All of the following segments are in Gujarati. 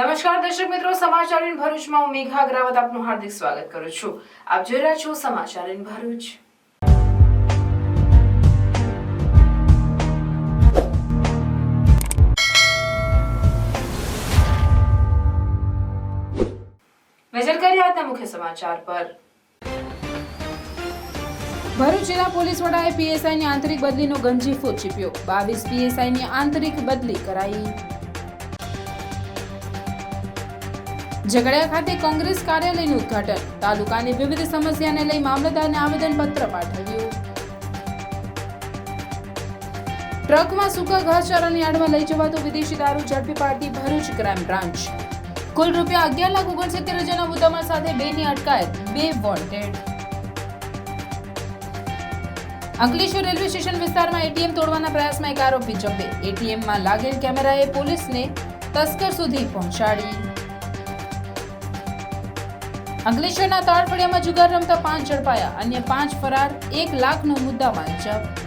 નમસ્કાર દર્શક મિત્રો, સમાચાર ઇન ભરૂચમાં હું મેઘા અગ્રવાલ આપનું હાર્દિક સ્વાગત કરું છું. આપ જોઈ રહ્યા છો સમાચાર ઇન ભરૂચ. નજર કરીએ આજના મુખ્ય સમાચાર પર. ભરૂચ જિલ્લા પોલીસ વડાએ પીએસઆઈની આંતરિક બદલીનો ગંજીફો ચીપ્યો. 22 પીએસઆઈની આંતરિક બદલી કરાઈ. ઝઘડિયા ખાતે કોંગ્રેસ કાર્યાલયનું ઉદ્ઘાટન. તાલુકાની વિવિધ સમસ્યાને લઈ મામલતદારને આવેદનપત્ર પાઠવ્યું. ટ્રકમાં સૂકા ઘાસચારાની યાર્ડમાં લઈ જવાતો વિદેશી દારૂ ઝડપી પાડતી ભરૂચ ક્રાઇમ બ્રાન્ચ. કુલ રૂપિયા 11,69,000 મુદ્દામાલ સાથે 2ની અટકાયત, 2 વોન્ટેડ. અંકલેશ્વર રેલવે સ્ટેશન વિસ્તારમાં એટીએમ તોડવાના પ્રયાસમાં એક આરોપી ઝડપે. એટીએમમાં લાગેલ કેમેરાએ પોલીસને તસ્કર સુધી પહોંચાડી. અંકલેશ્વરના તાળફળિયામાં જુગાર રમતા 5 ઝડપાયા, અન્ય 5 ફરાર, 1 લાખનો મુદ્દામાલ જપ્ત.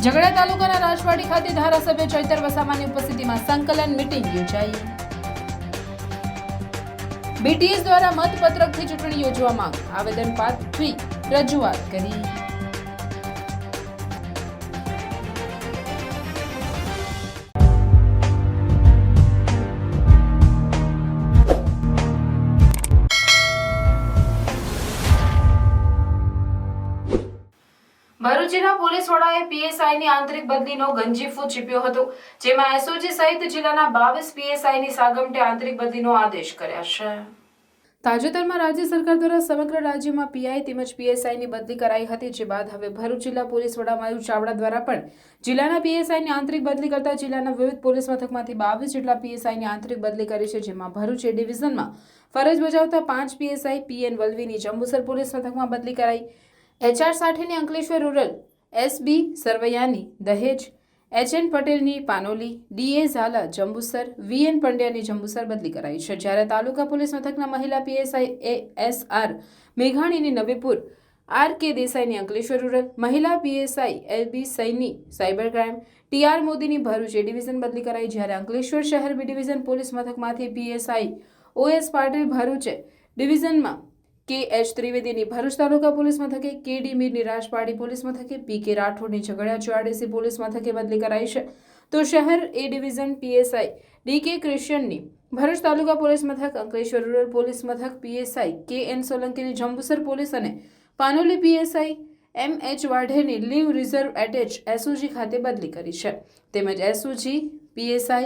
ઝઘડિયા તાલુકાના રાજવાડી ખાતે ધારાસભ્ય ચૈતર વસાવાની ઉપસ્થિતિમાં સંકલન મીટિંગ યોજાઈ. બીટીએસ દ્વારા મતપત્રકથી ચૂંટણી યોજવા માંગ, આવેદન પાઠવી રજૂઆત કરી. ભરૂચ જિલ્લા પોલીસ વડાએ પીએસઆઈની આંતરિક બદલીનો ગંજીફો ચીપ્યો હતો, જેમાં એસઓજી સહિત જિલ્લાના 22 પીએસઆઈની સાગમટે આંતરિક બદલીનો આદેશ કર્યા છે. તાજેતરમાં રાજ્ય સરકાર દ્વારા સમગ્ર રાજ્યમાં પીઆઈ તેમજ પીએસઆઈની બદલી કરાઈ હતી, જે બાદ હવે ભરૂચ જિલ્લા પોલીસ વડા મયુર ચાવડા દ્વારા પણ જિલ્લાના પીએસઆઈની આંતરિક બદલી કરતા જિલ્લાના વિવિધ પોલીસ મથકમાંથી 22 જેટલા પીએસઆઈની આંતરિક બદલી કરી છે, જેમાં ભરૂચ એ ડિવિઝનમાં ફરજ બજાવતા 5 પીએસઆઈ પીએન વલવીની જંબુસર પોલીસ મથકમાં બદલી કરાઈ. HR સાઠીની અંકલેશ્વર રૂરલ, SB સરવૈયાની દહેજ, HN પટેલની પાનોલી, DA ઝાલા જંબુસર, VN પંડ્યાની જંબુસર બદલી કરાઈ છે, જ્યારે તાલુકા પોલીસ મથકના મહિલા PSI ASR મેઘાણીની નવીપુર, RK દેસાઈની અંકલેશ્વર રૂરલ, મહિલા PSI LB Saini cyber crime, TR મોદીની ભરૂચ એ ડિવિઝન બદલી કરાઈ, જ્યારે અંકલેશ્વર શહેર બી ડિવિઝન પોલીસ મથકમાંથી PSI OS પાટીલ ભરૂચ ડિવિઝનમાં KH ત્રિવેદીની ભરૂચ તાલુકા પોલીસ મથકે, KD મીરની રાજપાડી પોલીસ મથકે, PK રાઠોડની ઝઘડિયા ચોઆરડીસી પોલીસ મથકે બદલી કરાઈ છે, તો શહેર એ ડિવિઝન PSI DK ક્રિશ્ચિયનની ભરૂચ તાલુકા પોલીસ મથક, અંકલેશ્વર રૂરલ પોલીસ મથક PSI KN સોલંકીની જંબુસર પોલીસ અને પાનોલી PSI MH વાઢેરની લીવ રિઝર્વ એટેચ SOG ખાતે બદલી કરી છે, તેમજ SOG PSI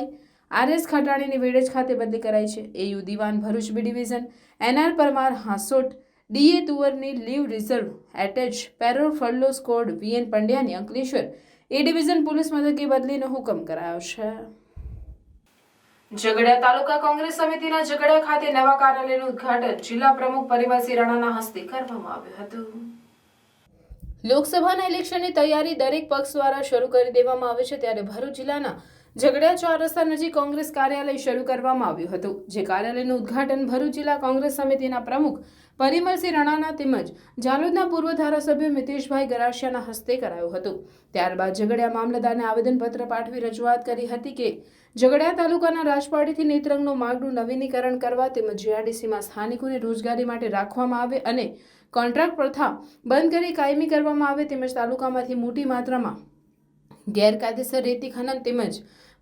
RS ખટાણીની વેડેજ ખાતે બદલી કરાઈ છે. AU Diwan Bharuch B division NR Parmar Hansot DA તુવરની leave reserve attach parole furlough squad VN પંડ્યાની અંકલેશ્વર એ ડિવિઝન પોલીસ મથકે બદલીનો હુકમ કરાયો છે. ઝઘડિયા તાલુકા કોંગ્રેસ સમિતિના ઝઘડિયા ખાતે નવા કાર્યાલયનું ઉદ્ઘાટન જિલ્લા પ્રમુખ પરિમલસિંહ રાણાના હસ્તે કરવામાં આવ્યું હતું. લોકસભાના ઇલેક્શનની તૈયારી દરેક પક્ષ દ્વારા શરૂ કરી દેવામાં આવે છે, ત્યારે ભરૂચ જિલ્લાના ઝઘડિયા 4 રસ્તા નજીક કોંગ્રેસ કાર્યાલય શરૂ કરવામાં આવ્યું હતું, જે કાર્યાલયનું ઉદ્ઘાટન ભરૂચ જિલ્લા કોંગ્રેસ સમિતિના પ્રમુખ પરિમલસિંહ રાણાના તેમજ ઝાલોદના પૂર્વ ધારાસભ્ય મિતેશભાઈ ગરાસિયાના હસ્તે કરાયું હતું. ત્યારબાદ ઝઘડિયા મામલતદારને આવેદનપત્ર પાઠવી રજૂઆત કરી હતી કે ઝઘડિયા તાલુકાના રાજપાડીથી નેત્રંગનો માર્ગનું નવીનીકરણ કરવા તેમજ GRDCમાં સ્થાનિકોને રોજગારી માટે રાખવામાં આવે અને કોન્ટ્રાક્ટ પ્રથા બંધ કરી કાયમી કરવામાં આવે, તેમજ તાલુકામાંથી મોટી માત્રામાં ગેરકાયદેસર રેતી ખનન તેમજ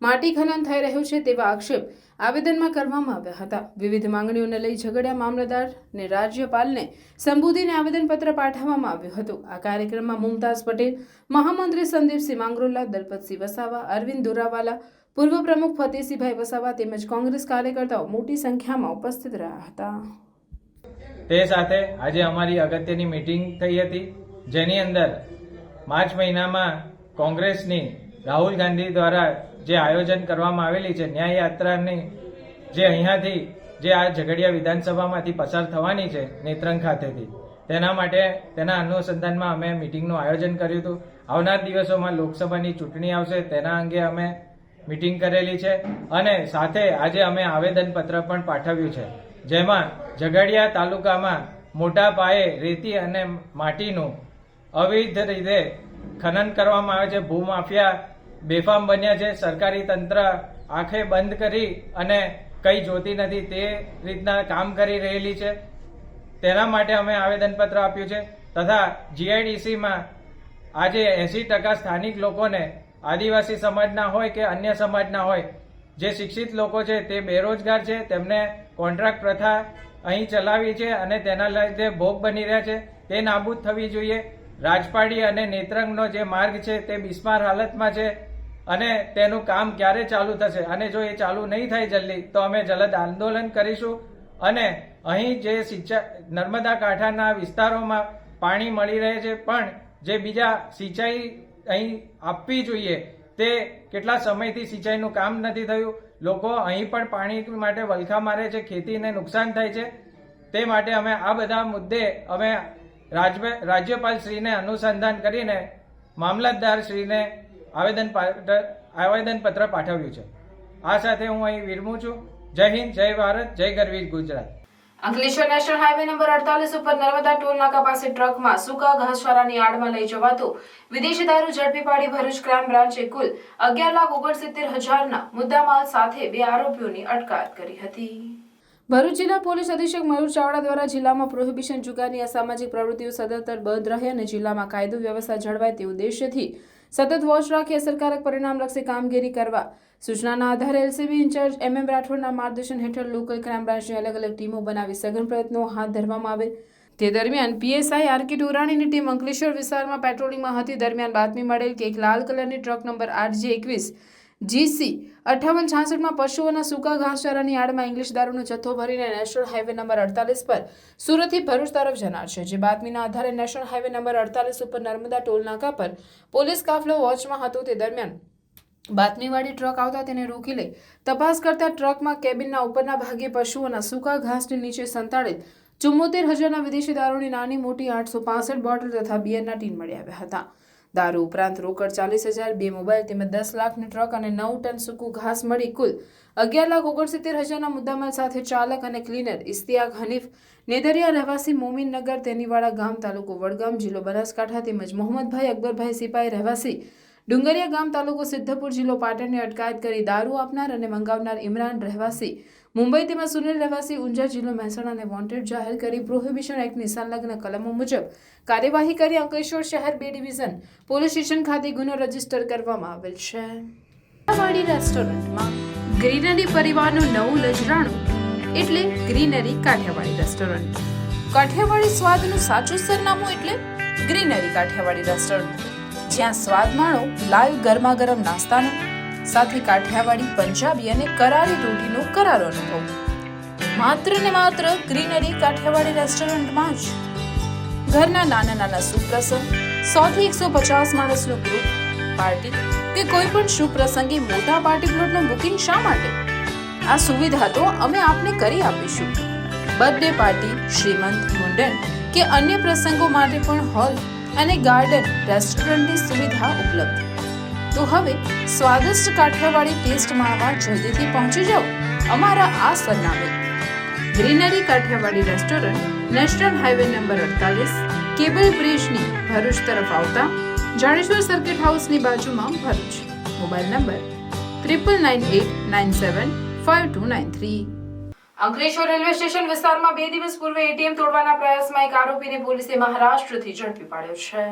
માટી ખનન થઈ રહ્યું છે તેવા આક્ષેપ આવેદનમાં કરવામાં આવ્યા હતા. વિવિધ માંગણીઓને લઈ ઝઘડિયા મામલતદારને રાજ્યપાલને સંબોધીને આવેદનપત્ર પાઠવવામાં આવ્યું હતું. આ કાર્યક્રમમાં મુમતાઝ પટેલ, મહામંત્રી સંદીપસિંહ માંગરોલા, દલપતસિંહ વસાવા, અરવિંદ દોરાવાલા, પૂર્વ પ્રમુખ ફતેહસિંહભાઈ વસાવા તેમજ કોંગ્રેસ કાર્યકર્તાઓ મોટી સંખ્યામાં ઉપસ્થિત રહ્યા હતા. તે સાથે આજે અમારી અગત્યની મીટિંગ થઈ હતી, જેની અંદર માર્ચ મહિનામાં કોંગ્રેસની રાહુલ ગાંધી દ્વારા જે આયોજન કરવામાં આવેલી છે ન્યાય યાત્રાની, જે અહીંયાથી જે આ ઝઘડિયા વિધાનસભામાંથી પસાર થવાની છે નેત્રંગ ખાતેથી, તેના માટે તેના અનુસંધાનમાં અમે મીટિંગનું આયોજન કર્યું હતું. આવનાર દિવસોમાં લોકસભાની ચૂંટણી આવશે, તેના અંગે અમે મીટિંગ કરેલી છે અને સાથે આજે અમે આવેદનપત્ર પણ પાઠવ્યું છે, જેમાં ઝઘડિયા તાલુકામાં મોટા પાયે રેતી અને માટીનું અવૈધ રીતે ખનન કરવામાં આવે છે. ભૂમાફિયા બેફામ બન્યા છે. સરકારી તંત્ર આંખે બંધ કરી અને કંઈ જોતી નથી તે રીતના કામ કરી રહેલી છે. તેના માટે અમે આવેદનપત્ર આપ્યું છે તથા જીઆઈડીસીમાં આજે 80% સ્થાનિક લોકોને આદિવાસી સમાજના હોય કે અન્ય સમાજના હોય જે શિક્ષિત લોકો છે તે બેરોજગાર છે, તેમને કોન્ટ્રાક્ટ પ્રથા અહીં ચલાવી છે અને તેના લીધે ભોગ બની રહ્યા છે. તે નાબૂદ થવી જોઈએ. રાજપાડી અને નેત્રંગનો જે માર્ગ છે તે બિસ્માર હાલતમાં છે અને તેનું કામ ક્યારે ચાલુ થશે અને જો એ ચાલુ નહીં થાય જલ્દી તો અમે જલદ આંદોલન કરીશું. અને અહીં જે નર્મદા કાંઠાના વિસ્તારોમાં પાણી મળી રહે છે પણ જે બીજા સિંચાઈ અહીં આપવી જોઈએ તે કેટલા સમયથી સિંચાઈનું કામ નથી થયું. લોકો અહીં પણ પાણી માટે વલખા મારે છે, ખેતીને નુકસાન થાય છે. તે માટે અમે આ બધા મુદ્દે અમે રાજ્યપાલશ્રીને અનુસંધાન કરીને મામલતદારશ્રીને આવેદનપત્ર પાઠવ્યું છે. આ સાથે હું અહીં વિરમું છું. જય હિન્દ, જય ભારત, જય ગરવી Gujarat. Ankleshwar national highway number 48 ઉપર નર્મદા ટોલ નાકા પાસે ટ્રકમાં સૂકા ઘાસચારાની આડમાં લઈ જવાતો વિદેશી દારૂ ઝડપી પાડી ભરૂચ ક્રાઇમ બ્રાન્ચે કુલ 11,69,000ના મુદ્દામાલ સાથે 2 આરોપીઓની અટકાયત કરી હતી. ભરૂચ જિલ્લા પોલીસ અધિક્ષક મયુર ચાવડા દ્વારા જિલ્લામાં પ્રોહિબિશન જુગારની અસામાજિક પ્રવૃત્તિઓ સદંતર બંધ રહે અને જિલ્લામાં કાયદો વ્યવસ્થા જળવાય તે ઉદ્દેશ્યથી સતત વોચ રાખી અસરકારક પરિણામલક્ષી કામગીરી કરવા સૂચનાના આધારે એલસીબી ઇન્ચાર્જ MM રાઠોડના માર્ગદર્શન હેઠળ લોકલ ક્રાઇમ બ્રાન્ચની અલગ અલગ ટીમો બનાવી સઘન પ્રયત્નો હાથ ધરવામાં આવે. તે દરમિયાન PSI આરકે ટોરાણીની ટીમ અંકલેશ્વર વિસ્તારમાં પેટ્રોલિંગમાં હતી. દરમિયાન બાતમી મળેલ કે એક લાલ કલરની ટ્રક નંબર 8J21 GC 5866માં પશુઓના સૂકા ઘાસચારાની આડમાં ઇંગ્લિશ દારૂનો જથ્થો ભરીને નેશનલ હાઈવે નંબર 48 પર સુરતથી ભરૂચ તરફ જનાર છે. જે બાતમીના આધારે નેશનલ હાઈવે નંબર 48 ઉપર નર્મદા ટોલ નાકા પર પોલીસ કાફલો વોચમાં હતો. તે દરમિયાન બાતમીવાળી ટ્રક આવતા તેને રોકી લઈ તપાસ કરતા ટ્રકમાં કેબિનના ઉપરના ભાગે પશુઓના સૂકા ઘાસની નીચે સંતાડેલ 74,000ના વિદેશી દારૂની નાની મોટી 865 બોટલ તથા બિયરના ટીન મળી આવ્યા હતા. દારૂ ઉપરાંત રોકડ 40,000, 2 મોબાઈલ તેમજ 10 લાખની ટ્રક અને 9 ટન સૂકું ઘાસ મળી કુલ 11,69,000ના મુદ્દામાલ સાથે ચાલક અને ક્લીનર ઇસ્તિયાક હનીફ નેદરિયા રહેવાસી મોમીનનગર તેનીવાડા ગામ તાલુકો વડગામ જિલ્લો બનાસકાંઠા તેમજ મોહમ્મદભાઈ અકબરભાઈ સિપાઈ રહેવાસી ડુંગરિયા ગામ તાલુકો સિદ્ધપુર જિલ્લો પાટણની અટકાયત કરી દારૂ આપનાર અને મંગાવનાર ઇમરાન રહેવાસી મુંબઈ તેમજ સુનિલ રહેવાસી ઊંઝા જિલ્લો મહેસાણાને વોન્ટેડ જાહેર કરી પ્રોહિબિશન એક્ટની સંલગ્ન કલમો મુજબ કાર્યવાહી કરી અંકલેશ્વર શહેર 2 ડિવિઝન પોલીસ સ્ટેશન ખાતે ગુનો રજીસ્ટર કરવામાં આવેલ છે. કાઠિયાવાડી રેસ્ટોરન્ટમાં ગ્રીનરી પરિવારનું નવું લજરાણું એટલે ગ્રીનરી કાઠિયાવાડી રેસ્ટોરન્ટ. કાઠિયાવાડી સ્વાદનું સાચું સરનામું એટલે ગ્રીનરી કાઠિયાવાડી રેસ્ટોરન્ટ, જ્યાં સ્વાદ માણો લાઈવ ગરમા ગરમ નાસ્તાનો સાથે કાઠિયાવાડી, પંજાબી અને કરારી રોટીનો કરારો અનુભવ. માત્ર ને માત્ર ગ્રીનરી કાઠિયાવાડી રેસ્ટોરન્ટમાં જ. ઘરના નાના નાના સુપ્રસંગ, 100 થી 150 માણસનું ગ્રુપ, પાર્ટી કે કોઈ પણ શુભ પ્રસંગે મોટા પાર્ટી પ્લોટનું બુકિંગ શા માટે? આ સુવિધા તો અમે આપને કરી આપીશું. બર્થડે પાર્ટી, શ્રીમંત, મુંડન કે અન્ય પ્રસંગો માટે પણ હોલ અને ગાર્ડન રેસ્ટોરન્ટની સુવિધા ઉપલબ્ધ. તો હવે સ્વાદિષ્ટ કાઠિયાવાડી ટેસ્ટ માણવા જલ્દીથી પહોંચી જાઓ અમારા આ સરનામે. Greenery Kathiyawadi restaurant, national highway number 48, cable બ્રિજની ભરૂચ તરફ આવતા જાડેશ્વર સર્કિટ હાઉસની બાજુમાં Bharuch. Mobile number 9989752293. Ankleshwar railway station વિસ્તારમાં 2 દિવસ પૂર્વે એટીએમ તોડવાના પ્રયાસમાં એક આરોપીને પોલીસે મહારાષ્ટ્રથી ઝડપી પાડ્યો છે.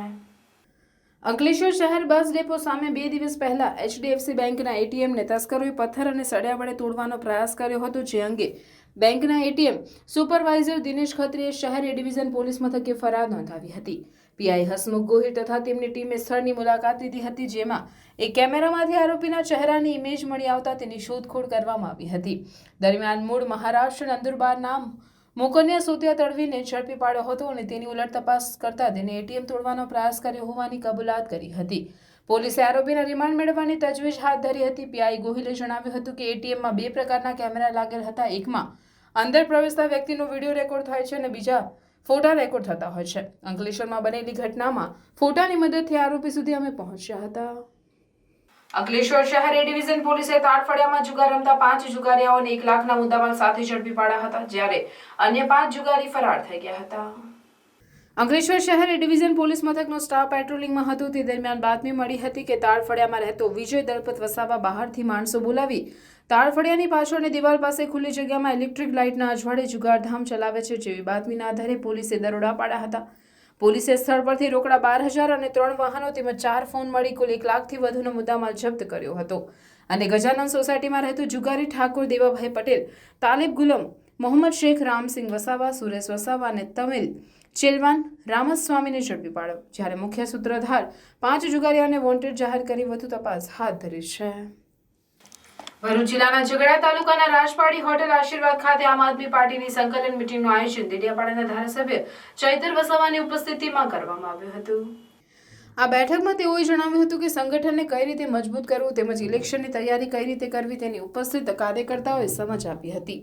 અંકલેશ્વર શહેર બસ ડેપો સામે 2 દિવસ પહેલા HDFC બેંકના એટીએમને તસ્કરોએ પથ્થર અને સળિયા વડે તોડવાનો પ્રયાસ કર્યો હતો. જે અંગે બેંકના એટીએમ સુપરવાઇઝર દિનેશ ખત્રીએ શહેર એ ડિવિઝન પોલીસ મથકે ફરિયાદ નોંધાવી હતી. પીઆઈ હસમુખ ગોહિલ તથા તેમની ટીમે સ્થળની મુલાકાત લીધી હતી, જેમાં એક કેમેરામાંથી આરોપીના ચહેરાની ઇમેજ મળી આવતા તેની શોધખોળ કરવામાં આવી હતી. દરમિયાન મૂળ મહારાષ્ટ્ર નંદુરબારના મોકન્યા સોતિયા તડવીને ઝડપી પાડ્યો હતો અને તેની ઉલટ તપાસ કરતા તેને એટીએમ તોડવાનો પ્રયાસ કર્યો હોવાની કબૂલાત કરી હતી. પોલીસે આરોપીના રિમાન્ડ મેળવવાની તજવીજ હાથ ધરી હતી. પીઆઈ ગોહિલે જણાવ્યું હતું કે એટીએમમાં 2 પ્રકારના કેમેરા લાગેલ હતા. એકમાં અંદર પ્રવેશતા વ્યક્તિનો વિડીયો રેકોર્ડ થાય છે અને બીજા ફોટા રેકોર્ડ થતા હોય છે. અંકલેશ્વરમાં બનેલી ઘટનામાં ફોટાની મદદથી આરોપી સુધી અમે પહોંચ્યા હતા. અંકલેશ્વર શહેર એ ડિવિઝન પોલીસે તાડફળિયામાં જુગાર રમતા 5 જુગારીઓને 1 લાખના મુદ્દામાલ સાથે ઝડપી પાડ્યા હતા, જ્યારે અન્ય 5 જુગારી ફરાર થઈ ગયા હતા. અંકલેશ્વર શહેર એ ડિવિઝન પોલીસ મથકનો સ્ટાફ પેટ્રોલિંગમાં હતો તે દરમિયાન બાતમી મળી હતી કે તાળફળિયામાં રહેતો વિજય દળપત વસાવા બહારથી માણસો બોલાવી તાળફળિયાની પાછળની દિવાલ પાસે ખુલ્લી જગ્યામાં ઇલેક્ટ્રિક લાઇટના અજવાળે જુગારધામ ચલાવે છે જેવી બાતમીના આધારે પોલીસે દરોડા પાડ્યા હતા. પોલીસે સ્થળ પરથી રોકડા 12,000 અને 3 વાહનો તેમજ 4 ફોન મળી કુલ 1 લાખથી વધુનો મુદ્દામાલ જપ્ત કર્યો હતો. અને ગજાનંદ સોસાયટીમાં રહેતું જુગારી ઠાકોર દેવાભાઈ પટેલ, તાલિબ ગુલમ, મોહમ્મદ શેખ, રામસિંહ વસાવા, સુરેશ વસાવા અને તમિલ ચેલવાન રામસ્વામીને ઝડપી પાડ્યો, જ્યારે મુખ્ય સૂત્રધાર 5 જુગારીઓને વોન્ટેડ જાહેર કરી વધુ તપાસ હાથ ધરી છે. ભરૂચ જિલ્લાના ઝઘડા તાલુકાના રાજપાડી હોટેલ આશીર્વાદ ખાતે આમ આદમી પાર્ટીની સંકલન મીટિંગનું આયોજન દેડિયાપાડાના ધારાસભ્ય ચૈતર વસાવાની ઉપસ્થિતિમાં કરવામાં આવ્યું હતું. આ બેઠકમાં તેઓએ જણાવ્યું હતું કે સંગઠનને કઈ રીતે મજબૂત કરવું તેમજ ઇલેક્શનની તૈયારી કઈ રીતે કરવી તેની ઉપસ્થિત કાર્યકર્તાઓએ સમજ આપી હતી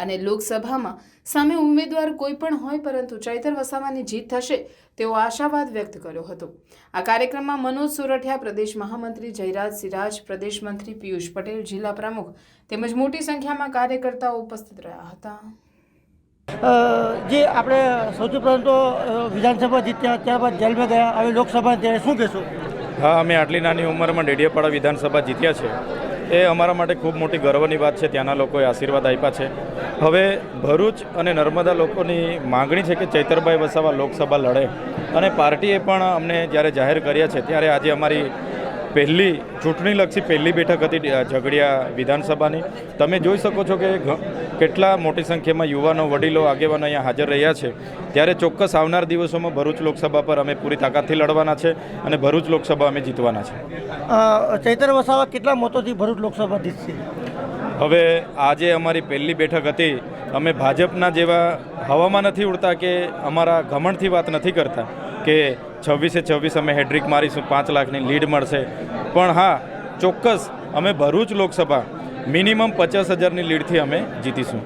અને લોકસભામાં સામે ઉમેદવાર કોઈ પણ હોય પરંતુ ચૈતર વસાવાની જીત થશે તેવો આશાવાદ વ્યક્ત કર્યો હતો. આ કાર્યક્રમમાં મનોજ સોરઠિયા, પ્રદેશ મહામંત્રી જયરાજ સિરાજ, પ્રદેશ મંત્રી પિયુષ પટેલ, જિલ્લા પ્રમુખ તેમજ મોટી સંખ્યામાં કાર્યકર્તાઓ ઉપસ્થિત રહ્યા હતા. જે આપણે સૌથી પ્રથમ તો વિધાનસભા જીત્યા, ત્યારબાદ જેલમાં ગયા, હવે લોકસભા ત્યારે શું કહેશો? હા, અમે આટલી નાની ઉંમરમાં ડેડિયાપાડા વિધાનસભા જીત્યા છે એ અમારા માટે ખૂબ મોટી ગર્વની વાત છે. ત્યાંના લોકોએ આશીર્વાદ આપ્યા છે. હવે ભરૂચ અને નર્મદા લોકોની માગણી છે કે ચૈતરભાઈ વસાવા લોકસભા લડે અને પાર્ટીએ પણ અમને જ્યારે જાહેર કર્યા છે ત્યારે આજે અમારી પહેલી ચૂંટણીલક્ષી પહેલી બેઠક હતી ઝઘડિયા વિધાનસભાની. તમે જોઈ શકો છો કે કેટલા મોટી સંખ્યામાં યુવાનો, વડીલો, આગેવાનો અહીંયા હાજર રહ્યા છે. ત્યારે ચોક્કસ આવનાર દિવસોમાં ભરૂચ લોકસભા પર અમે પૂરી તાકાતથી લડવાના છે અને ભરૂચ લોકસભા અમે જીતવાના છે. ચૈતર વસાવા કેટલા મતોથી ભરૂચ લોકસભા જીતશે? હવે આજે અમારી પહેલી બેઠક હતી. અમે ભાજપના જેવા હવામાં નથી ઉડતા કે અમારા ઘમંડથી વાત નથી કરતા કે 26-26 અમે હેડ્રિક મારીશું, 5 લાખની લીડ મળશે. પણ હા, ચોક્કસ અમે ભરૂચ લોકસભા મિનિમમ 50,000ની લીડથી અમે જીતીશું.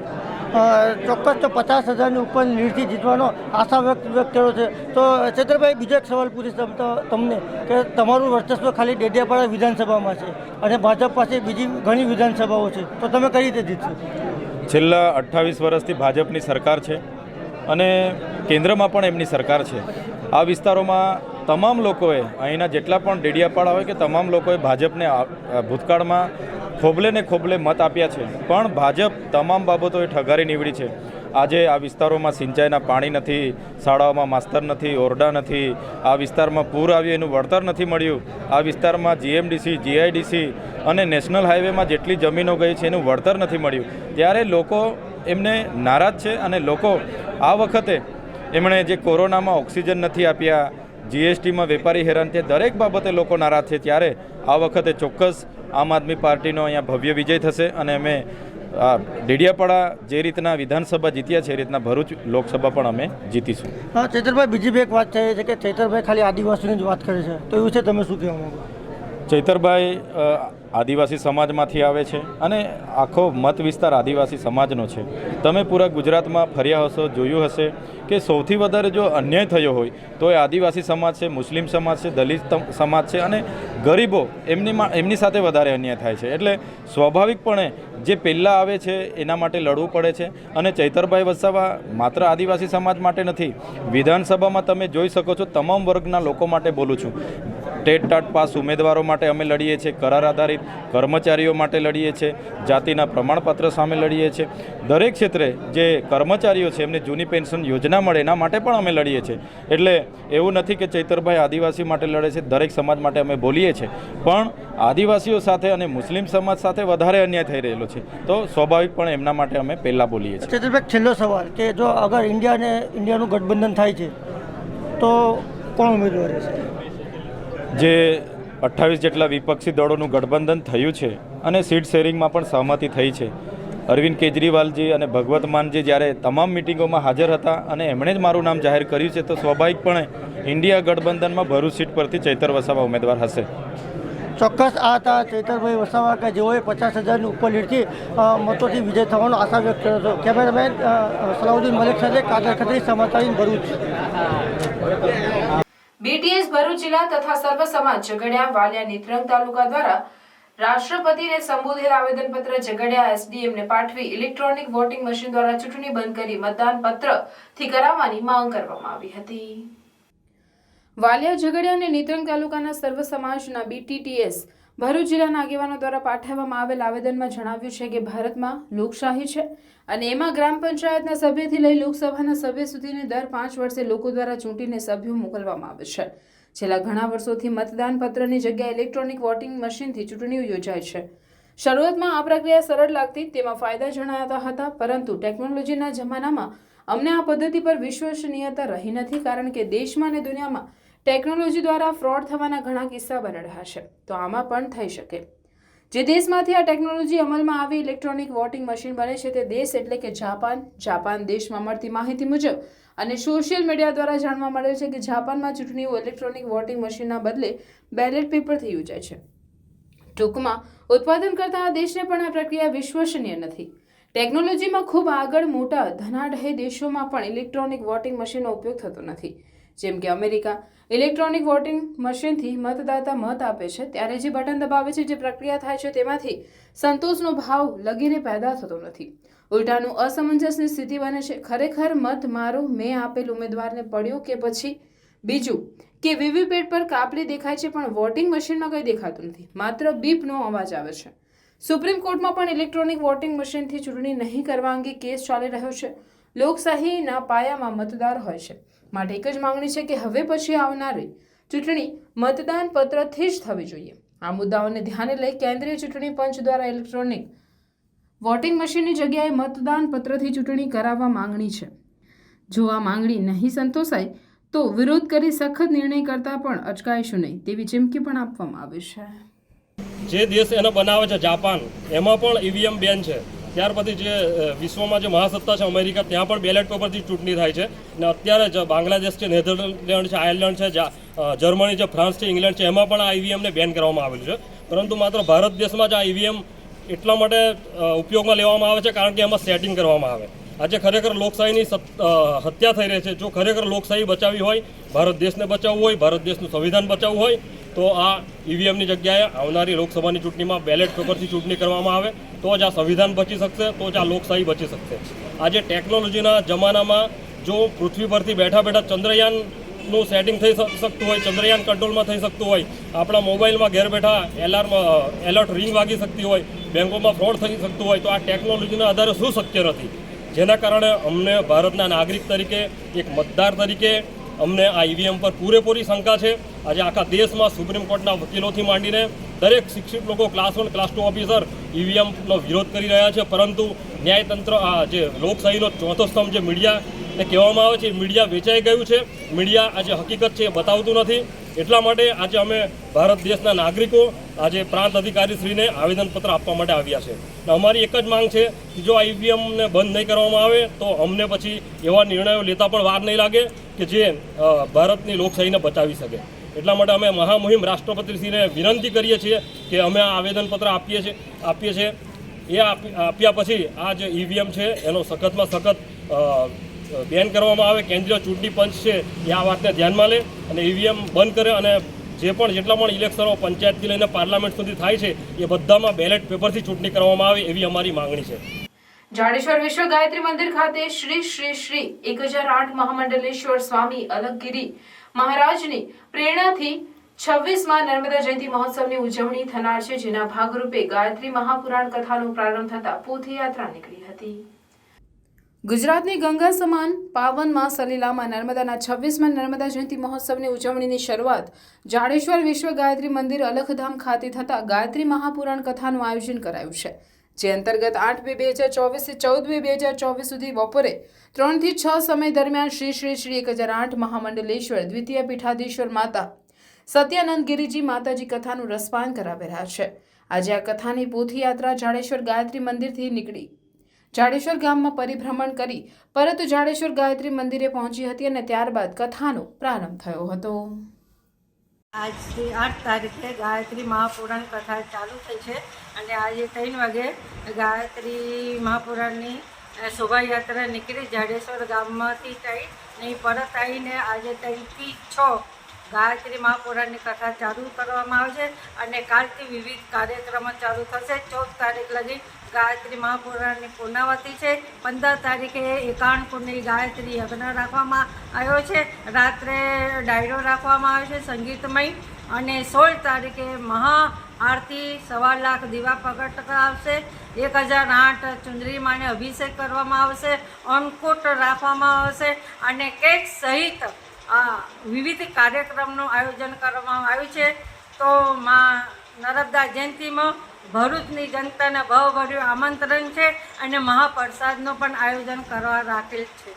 ચોક્કસ તો 50,000ની ઉપર લીડથી જીતવાનો આશા વ્યક્ત કર્યો છે. તો ચૈતરભાઈ, બીજો એક સવાલ પૂછીશ તમને કે તમારું વર્ચસ્વ ખાલી ડેડિયાપાડા વિધાનસભામાં છે અને ભાજપ પાસે બીજી ઘણી વિધાનસભાઓ છે, તો તમે કઈ રીતે જીતશો? છેલ્લા 28 વર્ષથી ભાજપની સરકાર છે અને કેન્દ્રમાં પણ એમની સરકાર છે. આ વિસ્તારોમાં તમામ લોકોએ, અહીંના જેટલા પણ ડેડિયાપાડા હોય કે તમામ લોકોએ ભાજપને ભૂતકાળમાં ખોબલે ને ખોબલે મત આપ્યા છે, પણ ભાજપ તમામ બાબતોએ ઠગારી નીવડી છે. આજે આ વિસ્તારોમાં સિંચાઈના પાણી નથી, શાળાઓમાં માસ્તર નથી, ઓરડા નથી, આ વિસ્તારમાં પૂર આવ્યું એનું વળતર નથી મળ્યું, આ વિસ્તારમાં જીએમડીસી, જીઆઈડીસી અને નેશનલ હાઈવેમાં જેટલી જમીનો ગઈ છે એનું વળતર નથી મળ્યું. ત્યારે લોકો એમને નારાજ છે અને લોકો આ વખતે એમણે જે કોરોનામાં ઓક્સિજન નથી આપ્યા, જીએસટીમાં વેપારી હેરાન, તે દરેક બાબતે લોકો નારાજ છે. ત્યારે આ વખતે ચોક્કસ આમ આદમી પાર્ટીનો અહીંયા ભવ્ય વિજય થશે અને અમે ડેડિયાપાડા જે રીતના વિધાનસભા જીત્યા છે એ રીતના ભરૂચ લોકસભા પણ અમે જીતીશું. હા ચૈતરભાઈ, બીજી બે એક વાત થઈ છે કે ચૈતરભાઈ ખાલી આદિવાસીની જ વાત કરે છે, તો એવું છે, તમે શું કહેવા માંગો? ચૈતરભાઈ આદિવાસી સમાજમાંથી આવે છે અને આખો મત વિસ્તાર આદિવાસી સમાજનો છે. તમે પૂરા ગુજરાતમાં ફર્યા હશો, જોયું હશે કે સૌથી વધારે જો અન્યાય થયો હોય તો એ આદિવાસી સમાજ છે, મુસ્લિમ સમાજ છે, દલિત સમાજ છે અને ગરીબો, એમની સાથે વધારે અન્યાય થાય છે. એટલે સ્વાભાવિકપણે જે પહેલાં આવે છે એના માટે લડવું પડે છે. અને ચૈતરભાઈ વસાવા માત્ર આદિવાસી સમાજ માટે નથી, વિધાનસભામાં તમે જોઈ શકો છો તમામ વર્ગના લોકો માટે બોલું છું. ટેટ ટાટ પાસ ઉમેદવારો માટે અમે લડીએ છીએ, કરાર આધારિત કર્મચારીઓ માટે લડીએ છીએ, જાતિના પ્રમાણપત્ર સામે લડીએ છીએ. દરેક ક્ષેત્રે જે કર્મચારીઓ છે એમને જૂની પેન્શન યોજના મળે એના માટે પણ અમે લડીએ છીએ. એટલે એવું નથી કે ચૈતરભાઈ આદિવાસી માટે લડે છે, દરેક સમાજ માટે અમે બોલીએ છીએ. પણ આદિવાસીઓ સાથે અને મુસ્લિમ સમાજ સાથે વધારે અન્યાય થઈ રહેલો છે, તો સ્વાભાવિકપણે એમના માટે અમે પહેલાં બોલીએ છીએ. ચૈતરભાઈ, છેલ્લો સવાલ કે જો અગર ઇન્ડિયાનું ગઠબંધન થાય છે તો કોણ ઉમેદવાર રહેશે? જે 28 જેટલા વિપક્ષી દળોનું ગઠબંધન થયું છે અને સીટ શેરિંગમાં પણ સહમતિ થઈ છે. અરવિંદ કેજરીવાલજી અને ભગવત માનજી જ્યારે તમામ મિટિંગોમાં હાજર હતા અને એમણે જ મારું નામ જાહેર કર્યું છે, તો સ્વાભાવિકપણે ઇન્ડિયા ગઠબંધનમાં ભરૂચ સીટ પરથી ચૈતર વસાવા ઉમેદવાર હશે. ચોક્કસ આ હતા ચૈતરભાઈ વસાવા કે જેઓએ 50,000ની ઉપર લીડથી મતોથી વિજય થવાનો આશા વ્યક્ત કર્યો હતો. કેમેરામેન સલાઉદ્દીન મલિક સાથે કાદર ખત્રી, સમાચાર ભરૂચ. બીટીએસ ભરૂચ જિલ્લા તથા સર્વ સમાજ ઝઘડિયા વાલિયા નેત્રંગ તાલુકા દ્વારા રાષ્ટ્રપતિને સંબોધેલ આવેદનપત્ર ઝઘડિયા એસડીએમને પાઠવી ઇલેક્ટ્રોનિક વોટિંગ મશીન દ્વારા ચૂંટણી બંધ કરી મતદાન પત્રથી કરાવવાની માંગ કરવામાં આવી હતી. વાલિયા ઝઘડિયા અને નેત્રંગ તાલુકાના સર્વ સમાજના BTTS ભરૂચ જિલ્લાના આગેવાનો દ્વારા પાઠવવામાં આવેલ આવેદનમાં જણાવ્યું છે કે ભારતમાં લોકશાહી છે અને એમાં ગ્રામ પંચાયતના સભ્યથી લઈ લોકસભાના સભ્ય સુધીને દર 5 વર્ષે લોકો દ્વારા ચૂંટીને સભ્યો મોકલવામાં આવે છે. છેલ્લા ઘણા વર્ષોથી મતદાન પત્રની જગ્યાએ ઇલેક્ટ્રોનિક વોટિંગ મશીનથી ચૂંટણીઓ યોજાય છે. શરૂઆતમાં આ પ્રક્રિયા સરળ લાગતી, તેમાં ફાયદા જણાતા હતા, પરંતુ ટેકનોલોજીના જમાનામાં અમને આ પદ્ધતિ પર વિશ્વસનીયતા રહી નથી, કારણ કે દેશમાં અને દુનિયામાં ટેકનોલોજી દ્વારા ફ્રોડ થવાના ઘણા કિસ્સા બની રહ્યા છે. તો આમાં પણ થઈ શકે. જે દેશમાંથી આ ટેકનોલોજી અમલમાં આવી ઇલેક્ટ્રોનિક વોટિંગ મશીન બને છે તે દેશ એટલે કે જાપાન દેશમાં મળતી માહિતી મુજબ અને સોશિયલ મીડિયા દ્વારા જાણવા મળેલ છે કે જાપાનમાં ચૂંટણીઓ ઇલેક્ટ્રોનિક વોટિંગ મશીનના બદલે બેલેટ પેપરથી યોજાય છે. ટૂંકમાં ઉત્પાદન કરતા આ દેશને પણ આ પ્રક્રિયા વિશ્વસનીય નથી. ટેકનોલોજીમાં ખૂબ આગળ મોટા ધનાઢ્ય દેશોમાં પણ ઇલેક્ટ્રોનિક વોટિંગ મશીનનો ઉપયોગ થતો નથી. જેમ કે અમેરિકા ઇલેક્ટ્રોનિક વોટિંગ મશીનથી મતદાતા મત આપે છે ત્યારે જે બટન દબાવે છે, જે પ્રક્રિયા થાય છે તેમાંથી સંતોષનો ભાવ લગીને પેદા થતો નથી. ઉલટાનું અસમંજસની સ્થિતિ બને છે. ખરેખર મત મારો મેં આપેલ ઉમેદવારને પડ્યો કે પછી બીજું કે વીવીપેટ પર કાપલી દેખાય છે, પણ વોટિંગ મશીનમાં કંઈ દેખાતું નથી, માત્ર બીપનો અવાજ આવે છે. સુપ્રીમ કોર્ટમાં પણ ઇલેક્ટ્રોનિક વોટિંગ મશીનથી ચૂંટણી નહીં કરવા અંગે કેસ ચાલી રહ્યો છે. લોકશાહીના પાયામાં મતદાર હોય છે, માટે એક જ માંગણી છે કે હવે પછી આવનારી ચૂંટણી મતદાન પત્રથી જ થવી જોઈએ. આ મુદ્દાઓને ધ્યાને લઈ કેન્દ્રીય ચૂંટણી પંચ દ્વારા ઇલેક્ટ્રોનિક વોટિંગ મશીનની જગ્યાએ મતદાન પત્રથી ચૂંટણી કરાવવા માંગણી છે. જો આ માંગણી નહીં સંતોષાય તો વિરોધ કરી સખત નિર્ણય કરતા પણ અચકાઈશું નહીં તેવી ચીમકી પણ આપવામાં આવી છે. જે દેશ એને બનાવે છે જાપાન, એમાં પણ EVM બેન છે. ત્યાર પછી જે વિશ્વમાં જે મહાસત્તા છે અમેરિકા, ત્યાં પણ બેલેટ પેપરથી ચૂંટણી થાય છે. અને અત્યારે બાંગ્લાદેશ છે, નેધરલેન્ડ છે, આયર્લેન્ડ છે, જર્મની છે, ફ્રાન્સ છે, ઇંગ્લેન્ડ છે, એમાં પણ આ EVMને બેન કરવામાં આવેલું છે. પરંતુ માત્ર ભારત દેશમાં જ આ EVM એટલા માટે ઉપયોગમાં લેવામાં આવે છે કારણ કે એમાં સેટિંગ કરવામાં આવે. આજે ખરેખર લોકશાહીની હત્યા થઈ રહી છે. જો ખરેખર લોકશાહી બચાવવી હોય, ભારત દેશને બચાવવું હોય, ભારત દેશનું સંવિધાન બચાવવું હોય, તો આ EVMની જગ્યાએ આવનારી લોકસભાની ચૂંટણીમાં બેલેટ પેપરથી ચૂંટણી કરવામાં આવે તો જ આ સંવિધાન બચી શકશે, તો જ આ લોકશાહી બચી શકશે. આજે ટેકનોલોજીના જમાનામાં જો પૃથ્વી પરથી બેઠા બેઠા ચંદ્રયાનનું સેટિંગ થઈ શકતું હોય, ચંદ્રયાન કંટ્રોલમાં થઈ શકતું હોય, આપણા મોબાઈલમાં ઘેર બેઠા એલર્ટ રિંગ વાગી શકતી હોય, બેંકોમાં ફ્રોડ થઈ શકતું હોય, તો આ ટેકનોલોજીના આધારે શું શક્ય નથી? જેના કારણે અમને ભારતના નાગરિક તરીકે, એક મતદાર તરીકે અમને આ EVM પર પૂરેપૂરી શંકા છે. આજે આખા દેશમાં સુપ્રીમ કોર્ટના વકીલોથી માંડીને દરેક શિક્ષિત લોકો, ક્લાસ 1, ક્લાસ 2 ઓફિસર EVMનો વિરોધ કરી રહ્યા છે. પરંતુ ન્યાયતંત્ર, આ જે લોકશાહીનો ચોથો સ્તંભ જે મીડિયાને કહેવામાં આવે છે, મીડિયા વેચાઈ ગયું છે. મીડિયા આજે હકીકત છે એ બતાવતું નથી. એટલા માટે આજે અમે ભારત દેશના નાગરિકો આજે પ્રાંત અધિકારીશ્રીને આવેદનપત્ર આપવા માટે આવ્યા છે. અમારી એક જ માંગ છે કે જો આ EVMને બંધ નહીં કરવામાં આવે તો અમને પછી એવા નિર્ણયો લેતા પણ વાર નહીં લાગે કે જે ભારતની લોકશાહીને બચાવી શકે. એટલા માટે અમે મહામુહિમ રાષ્ટ્રપતિશ્રીને વિનંતી કરીએ છીએ કે અમે આ આવેદનપત્ર આપીએ છીએ. એ આપ્યા પછી આ જે EVM છે એનો સખતમાં સખત બેન કરવામાં આવે. કેન્દ્રીય ચૂંટણી પંચ છે એ આ વાતને ધ્યાનમાં લે અને EVM બંધ કરે અને જેટલા પણ ઇલેક્શનો પંચાયતથી લઈને પાર્લામેન્ટ સુધી થાય છે એ બધામાં બેલેટ પેપરથી ચૂંટણી કરવામાં આવે એવી અમારી માંગણી છે. જાડેશ્વર વિશ્વ ગાયત્રી મંદિર ખાતે શ્રી શ્રી શ્રી 1008 મહામંડલેશ્વર સ્વામી અલગગીરી મહારાજની પ્રેરણાથી 26માં નર્મદા જયંતિ મહોત્સવની ઉજવણી થનાર છે, જેના ભાગરૂપે ગાયત્રી મહાપુરાણ કથાનો પ્રારંભ થતા પોથયાત્રા નીકળી હતી. ગુજરાતની ગંગા સમાન પાવનમાં સલીલામાં નર્મદાના 26માં નર્મદા જયંતિ મહોત્સવની ઉજવણીની શરૂઆત જાડેશ્વર વિશ્વ ગાયત્રી મંદિર અલખધામ ખાતે થતા ગાયત્રી મહાપુરાણ કથાનું આયોજન કરાયું છે, જે અંતર્ગત 8/2/2024 થી 14/2/2024 સુધી બપોરે 3 થી 6 સમય દરમિયાન શ્રી શ્રી શ્રી 1008 મહામંડલેશ્વર દ્વિતીય પીઠાધીશ્વર માતા સત્યાનંદ ગિરિજી માતાજી કથાનું રસપાન કરાવી રહ્યા છે. આજે આ કથાની પોથયાત્રા જાડેશ્વર ગાયત્રી મંદિરથી નીકળી જાડેશ્વર ગામમાં પરિભ્રમણ કરી પરત જાડેશ્વર ગાયત્રી મંદિરે પહોંચી હતી અને ત્યારબાદ કથાનો પ્રારંભ થયો હતો. આજથી 8 તારીખે ગાયત્રી મહાપુરાણ કથા ચાલુ થઈ છે અને આજે 3 વાગે ગાયત્રી મહાપુરાણની શોભાયાત્રા નીકળી જાડેશ્વર ગામમાંથી થઈ નહીં પરત આવીને આજે 3 થી 6 ગાયત્રી મહાપુરાણની કથા ચાલુ કરવામાં આવશે અને કાલથી વિવિધ કાર્યક્રમો ચાલુ થશે. 14 તારીખ લગી ગાયત્રી મહાપુરાણની પૂર્ણાવતી છે. 15 તારીખે 51 કુંડની ગાયત્રી યજ્ઞ રાખવામાં આવ્યો છે. રાત્રે ડાયરો રાખવામાં આવ્યો છે સંગીતમય અને 16 તારીખે મહા આરતી 1.25 લાખ દીવા પ્રગટ આવશે. 1008 ચુંદરી માને અભિષેક કરવામાં આવશે. અન્નકૂટ રાખવામાં આવશે અને કેક સહિત વિવિધ કાર્યક્રમનું આયોજન કરવામાં આવ્યું છે. તો માં નર્મદા જયંતિમાં ભરૂચની જનતાને ભાવભર્યું આમંત્રણ છે અને મહાપ્રસાદનું પણ આયોજન કરવા રાખેલ છે.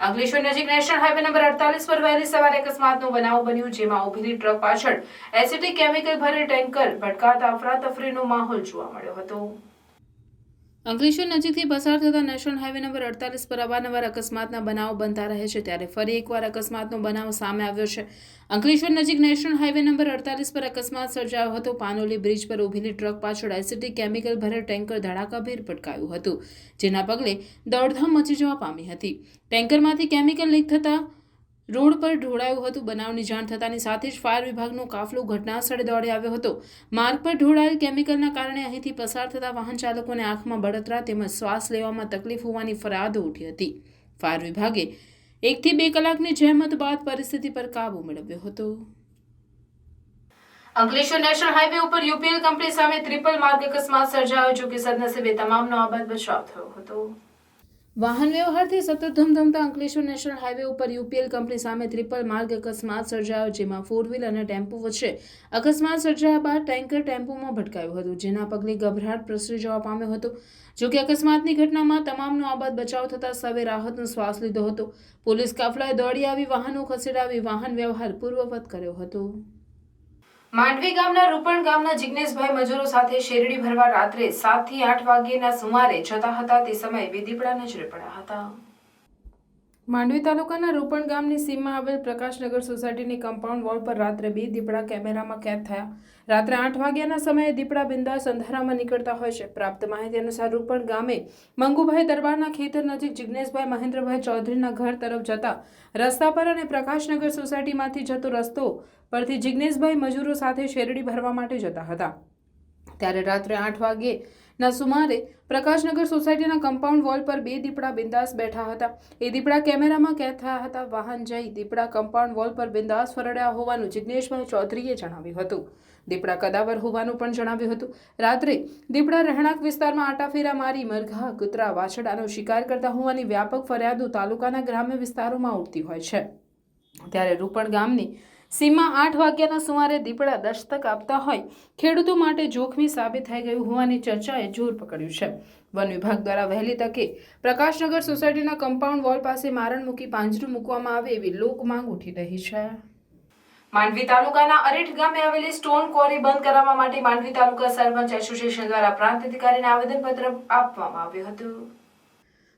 અંકલેશ્વર નજીક નેશનલ હાઈવે નંબર 48 પર વહેલી સવારે અકસ્માતનો બનાવ બન્યો, જેમાં ઉભેલી ટ્રક પાછળ એસિટિક કેમિકલ ભરેલ ટેન્કર ભટકાતા અફરાતફરીનો માહોલ જોવા મળ્યો હતો. અંકલેશ્વર નજીકથી પસાર થતા નેશનલ હાઈવે નંબર 48 પર અવારનવાર અકસ્માતના બનાવો બનતા રહે છે, ત્યારે ફરી એકવાર અકસ્માતનો બનાવ સામે આવ્યો છે. અંકલેશ્વર નજીક નેશનલ હાઈવે નંબર 48 પર અકસ્માત સર્જાયો હતો. પાનોલી બ્રિજ પર ઉભેલી ટ્રક પાછળ એસિટિક કેમિકલ ભરેલ ટેન્કર ધડાકાભેર ભટકાયું હતું, જેના પગલે દોડધામ મચી જવા પામી હતી. ટેન્કરમાંથી કેમિકલ લીક થતા રોડ પર ઢોળાયું હતું. બનાવની જાણ થતાની સાથે જ ફાયર વિભાગનો કાફલો ઘટના સ્થળે દોડી આવ્યો હતો. માર્ગ પર ઢોળાયેલ કેમિકલના કારણે અહીંથી પસાર થતા વાહન ચાલકોને આંખમાં બળતરા તેમજ શ્વાસ લેવામાં તકલીફ હોવાની ફરિયાદો ઉઠી હતી. ફાયર વિભાગે 1 થી 2 કલાકની જહેમત બાદ પરિસ્થિતિ પર કાબુ મેળવ્યો હતો. અંકલેશ્વર નેશનલ હાઈવે ઉપર યુપીએલ કંપની સામે ટ્રિપલ માર્ગ અકસ્માત સર્જાયો, જો કે સદનસીબે તમામનો આબાદ બચાવ થયો હતો. વાહન વ્યવહારથી સતત ધમધમતા અંકલેશ્વર નેશનલ હાઈવે ઉપર યુપીએલ કંપની સામે ટ્રિપલ માર્ગ અકસ્માત સર્જાયો, જેમાં 4 વ્હીલ અને ટેમ્પો વચ્ચે અકસ્માત સર્જાયા બાદ ટેન્કર ટેમ્પોમાં ભટકાયું હતું, જેના પગલે ગભરાટ પ્રસરી જવા પામ્યો હતો. જો કે અકસ્માતની ઘટનામાં તમામનો આબાદ બચાવ થતા સૌએ રાહતનો શ્વાસ લીધો હતો. પોલીસ કાફલાએ દોડી આવી વાહનો ખસેડાવી વાહન વ્યવહાર પૂર્વવત કર્યો હતો. માંડવી ગામના રૂપણ ગામના જિગ્નેશભાઈ મજૂરો સાથે શેરડી ભરવા રાત્રે 7 થી 8 વાગ્યાના સુમારે જતા હતા. તે સમયે 2 દીપડા નજરે પડ્યા હતા. માંડવી તાલુકાના રૂપણ ગામની સીમમાં આવેલ પ્રકાશનગર સોસાયટીની કમ્પાઉન્ડ વોલ પર રાત્રે 2 દીપડા કેમેરામાં કેદ થયા. રાત્રે 8 વાગ્યાના સમયે દીપડા બિંદાસ અંધારામાં નીકળતા હોય છે. પ્રાપ્ત માહિતી અનુસાર રૂપણ ગામે મંગુભાઈ દરબારના ખેતર નજીક જિગ્નેશભાઈ મહેન્દ્રભાઈ ચૌધરીના ઘર તરફ જતા રસ્તા પર અને પ્રકાશનગર સોસાયટીમાંથી જતો રસ્તો પરથી જિગ્નેશભાઈ મજૂરો સાથે શેરડી ભરવા માટે જતા હતા. ત્યારે રાત્રે 8 વાગ્યેના સુમારે પ્રકાશનગર સોસાયટીના કમ્પાઉન્ડ વોલ પર 2 દીપડા બિંદાસ બેઠા હતા. એ દીપડા કેમેરામાં કેદ થયા હતા. વાહન જઈ દીપડા કમ્પાઉન્ડ વોલ પર બિંદાસ ફરડ્યા હોવાનું જિગ્નેશભાઈ ચૌધરીએ જણાવ્યું હતું. દીપડા કદાવર હોવાનું પણ જણાવ્યું હતું. રાત્રે દીપડા રહેણાંક વિસ્તારમાં આટાફેરા મારી મરઘા, કૂતરા, વાછરડાનો શિકાર કરતા હોવાની વ્યાપક ફરિયાદો તાલુકાના ગ્રામ્ય વિસ્તારોમાં ઉઠતી હોય છે. ત્યારે રૂપણ ગામની સીમમાં 8 વાગ્યાના સુમારે દીપડા દસ્તક આપતા હોય ખેડૂતો માટે જોખમી સાબિત થઈ ગયું હોવાની ચર્ચાએ જોર પકડ્યું છે. વન વિભાગ દ્વારા વહેલી તકે પ્રકાશનગર સોસાયટીના કમ્પાઉન્ડ વોલ પાસે મારણ મૂકી પાંજરું મૂકવામાં આવે એવી લોક માંગ ઉઠી રહી છે. માંડવી તાલુકાના અરેઠ ગામે આવેલી સ્ટોન ક્વોરી બંધ કરાવવા માટે માંડવી તાલુકા સરપંચ એસોસિએશન દ્વારા પ્રાંત અધિકારીને આવેદનપત્ર આપવામાં આવ્યું હતું.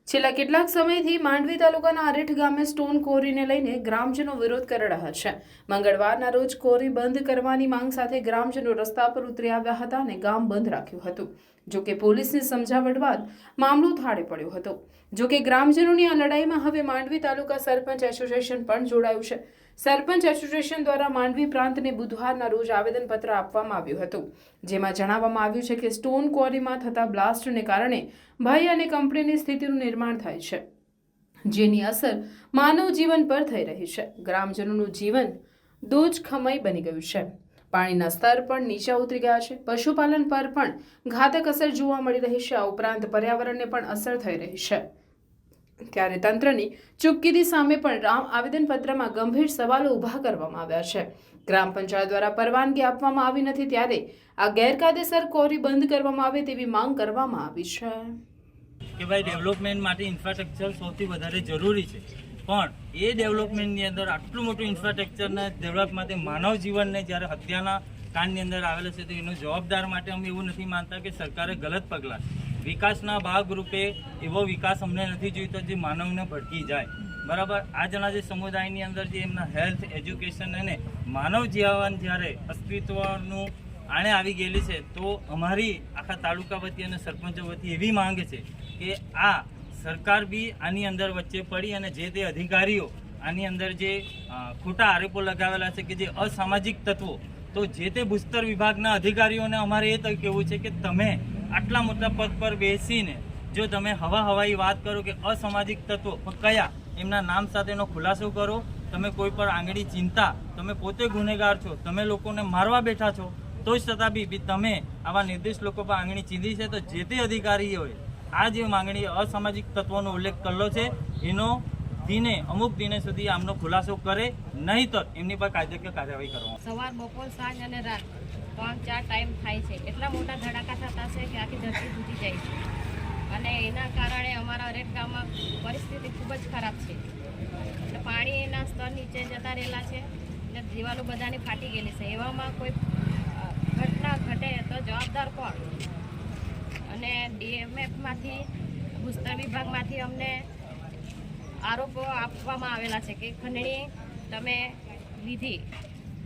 છેલ્લા કેટલાક સમયથી માંડવી તાલુકાના અરેઠ ગામે સ્ટોન ક્વોરીને લઈને ગ્રામજનો વિરોધ કરી રહ્યા છે. મંગળવારના રોજ ક્વોરી બંધ કરવાની માંગ સાથે ગ્રામજનો રસ્તા પર ઉતરી આવ્યા હતા અને ગામ બંધ રાખ્યું હતું. જોકે પોલીસની સમજાવટ બાદ મામલો થાળે પડ્યો હતો. જોકે ગ્રામજનોની આ લડાઈમાં હવે માંડવી તાલુકા સરપંચ એસોસિએશન પણ જોડાયું છે. સરપંચ એસોસિએશન દ્વારા માંડવી પ્રાંતને બુધવારના રોજ આવેદનપત્ર આપવામાં આવ્યું હતું, જેમાં જણાવવામાં આવ્યું છે કે સ્ટોન ક્વોરીમાં થતા બ્લાસ્ટને કારણે ભય અને કંપનીની સ્થિતિનું નિર્માણ થાય છે, જેની અસર માનવ જીવન પર થઈ રહી છે. ગ્રામજનોનું જીવન દોજખમય બની ગયું છે. પાણીના સ્તર પણ નીચા ઉતરી ગયા છે. પશુપાલન પર પણ ઘાતક અસર જોવા મળી રહી છે. આ ઉપરાંત પર્યાવરણને પણ અસર થઈ રહી છે. ત્યારે તંત્રની ચૂપકીદી સામે પણ આવેદનપત્રમાં ગંભીર સવાલો ઊભા કરવામાં આવ્યા છે. ગ્રામ પંચાયત દ્વારા પરવાનગી આપવામાં આવી નથી, ત્યારે આ ગેરકાયદેસર ક્વોરી બંધ કરવામાં આવે તેવી માંગ કરવામાં આવી છે. કે ભાઈ ડેવલપમેન્ટ માટે ઇન્ફ્રાસ્ટ્રક્ચર સૌથી વધારે જરૂરી છે, પણ એ ડેવલપમેન્ટની અંદર આટલું મોટું ઇન્ફ્રાસ્ટ્રક્ચરને ડેવલપ માટે માનવ જીવનને જ્યારે હત્યાના કાંડની અંદર આવેલો છે, તો એનો જવાબદાર માટે અમે એવું નથી માનતા કે સરકારે ગલત પગલાં, વિકાસના ભાગરૂપે એવો વિકાસ અમને નથી જોઈતો જે માનવને ભટકી જાય. બરાબર, આજના જે સમુદાયની અંદર જે એમના હેલ્થ, એજ્યુકેશન અને માનવ જીવન જ્યારે અસ્તિત્વનું આણે આવી ગયેલી છે, તો અમારી આખા તાલુકા વતી અને સરપંચો વતી એવી માંગ છે કે આ સરકાર બી આની અંદર વચ્ચે પડી અને જે તે અધિકારીઓ આની અંદર જે ખોટા આરોપો લગાવેલા છે કે જે અસામાજિક તત્વો, તો જે તે ભૂસ્તર વિભાગના અધિકારીઓને અમારે એ કહેવું છે કે તમે આટલા મોટા પદ પર બેસીને જો તમે હવાઈ વાત કરો કે અસામાજિક તત્વો કયા, એમના નામ સાથેનો ખુલાસો કરો. તમે કોઈ પર આંગળી ચિંતા, તમે પોતે ગુનેગાર છો, તમે લોકોને મારવા બેઠા છો, તો જ છતાં બી તમે આવા નિર્દોષ લોકો પર આંગળી ચીંધી છે. તો જે તે અધિકારીઓએ આ જે માંગણી અસામાજિક તત્વોનો ઉલ્લેખ કરેલો છે એનો અમુક દિને સુધી આમનો ખુલાસો કરે, નહીંતર એમની પર કાયદેકીય કાર્યવાહી કરવામાં. સવાર, બપોર, સાંજ અને રાત 3-4 ટાઈમ થાય છે. એટલા મોટા ધડાકા થતા છે કે આખી ધરતી તૂટી જાય છે અને એના કારણે અમારા હરેક ગામમાં પરિસ્થિતિ ખૂબ જ ખરાબ છે. એટલે પાણીના સ્તર નીચે જતા રહેલા છે એટલે દિવાલો બધાની ફાટી ગયેલી છે. એવામાં કોઈ ઘટના ઘટે તો જવાબદાર કોણ? અને ડીએમએફમાંથી, ભૂસ્તર વિભાગમાંથી અમને આરોપો આપવામાં આવેલા છે કે ખંડણી તમે લીધી,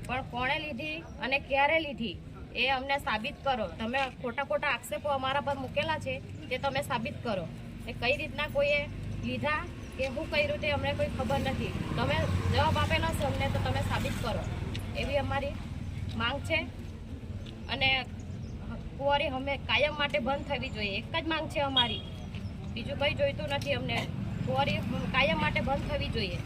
પણ કોણે લીધી અને ક્યારે લીધી એ અમને સાબિત કરો. તમે ખોટા આક્ષેપો અમારા પર મૂકેલા છે તે તમે સાબિત કરો. એ કઈ રીતના કોઈએ લીધા કે શું કર્યું તે અમને કોઈ ખબર નથી. તમે જવાબ આપેલો છે અમને, તો તમે સાબિત કરો એવી અમારી માંગ છે. અને કુંવારી અમે કાયમ માટે બંધ થવી જોઈએ, એક જ માંગ છે અમારી, બીજું કંઈ જોઈતું નથી અમને. કુંવારી કાયમ માટે બંધ થવી જોઈએ.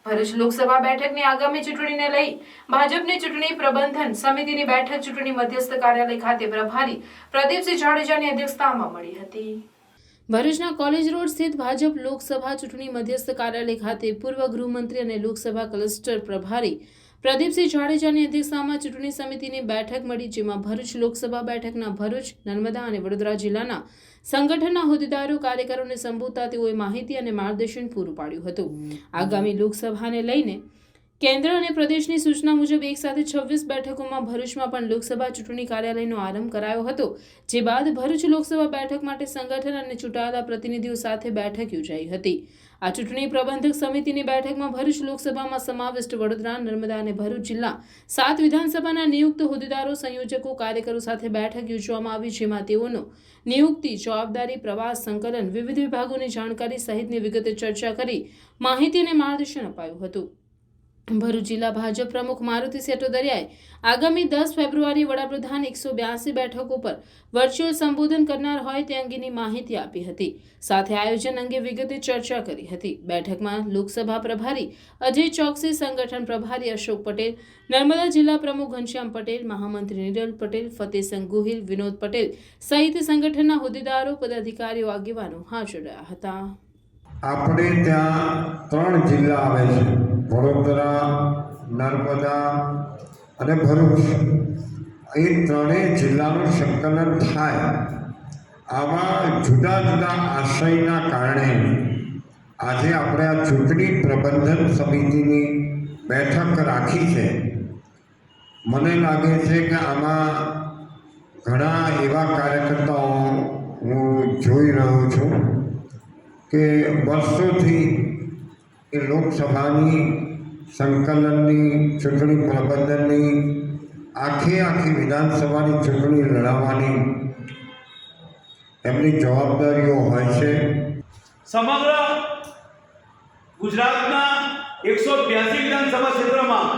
ભરૂચ લોકસભા બેઠકની આગામી ચૂંટણીને લઈ ભાજપની ચૂંટણી પ્રબંધન સમિતિની બેઠક ચૂંટણી મધ્યસ્થ કાર્યાલય ખાતે પ્રભારી પ્રદીપસિંહ જાડેજાની અધ્યક્ષતામાં મળી હતી. ભરૂચના કોલેજ રોડ સ્થિત ભાજપ લોકસભા ચૂંટણી મધ્યસ્થ કાર્યાલય ખાતે પૂર્વ ગૃહમંત્રી અને લોકસભા ક્લસ્ટર પ્રભારી પ્રદીપસિંહ જાડેજાની અધ્યક્ષતામાં ચૂંટણી સમિતિની બેઠક મળી, જેમાં ભરૂચ લોકસભા બેઠકના ભરૂચ, નર્મદા અને વડોદરા જિલ્લાના સંગઠનના હોદ્દેદારો, કાર્યકરોને સંબોધતા તેઓએ માહિતી અને માર્ગદર્શન પૂરું પાડ્યું હતું. આગામી લોકસભાને લઈને કેન્દ્ર અને પ્રદેશની સૂચના મુજબ એક સાથે 26 બેઠકોમાં ભરૂચમાં પણ લોકસભા ચૂંટણી કાર્યાલયનો આરંભ કરાયો હતો. જે બાદ ભરૂચ લોકસભા બેઠક માટે સંગઠન અને ચૂંટાયેલા પ્રતિનિધિઓ સાથે બેઠક યોજાઈ હતી. આ ચૂંટણી પ્રબંધક સમિતિની બેઠકમાં ભરૂચ લોકસભામાં સમાવિષ્ટ વડોદરા, નર્મદા અને ભરૂચ જિલ્લા 7 વિધાનસભાના નિયુક્ત હોદ્દેદારો, સંયોજકો, કાર્યકરો સાથે બેઠક યોજવામાં આવી, જેમાં તેઓનો નિયુક્તિ, જવાબદારી, પ્રવાસ, સંકલન, વિવિધ વિભાગોની જાણકારી સહિતની વિગતે ચર્ચા કરી માહિતી અને માર્ગદર્શન અપાયું હતું. ભરૂચ જિલ્લા ભાજપ પ્રમુખ મારુતિ સેટોદરિયાએ આગામી 10 ફેબ્રુઆરી વડાપ્રધાન 182 બેઠકો પર વર્ચ્યુઅલ સંબોધન કરનાર હોય તે અંગેની માહિતી આપી હતી. સાથે આયોજન અંગે વિગતે ચર્ચા કરી હતી. બેઠકમાં લોકસભા પ્રભારી અજય ચોકસી, સંગઠન પ્રભારી અશોક પટેલ, નર્મદા જિલ્લા પ્રમુખ ઘનશ્યામ પટેલ, મહામંત્રી નિરલ પટેલ, ફતેહસંગ ગોહિલ, વિનોદ પટેલ સહિત સંગઠનના હોદ્દેદારો, પદાધિકારીઓ, આગેવાનો હાજર રહ્યા હતા. આપણે ત્યાં 3 જિલ્લા આવે છે, વડોદરા, નર્મદા અને ભરૂચ. એ ત્રણેય જિલ્લાનું સંકલન થાય. આમાં જુદા જુદા આશયના કારણે આજે આપણે આ ચૂંટણી પ્રબંધન સમિતિની બેઠક રાખી છે. મને લાગે છે કે આમાં ઘણા એવા કાર્યકર્તાઓ હું જોઈ રહ્યો છું કે વર્ષોથી એ લોકસભાની સંકલનની, ચૂંટણી પ્રબંધનની, આખી વિધાનસભાની ચૂંટણી લડાવવાની એમની જવાબદારીઓ હોય છે. સમગ્ર ગુજરાતના 182 વિધાનસભા ક્ષેત્રમાં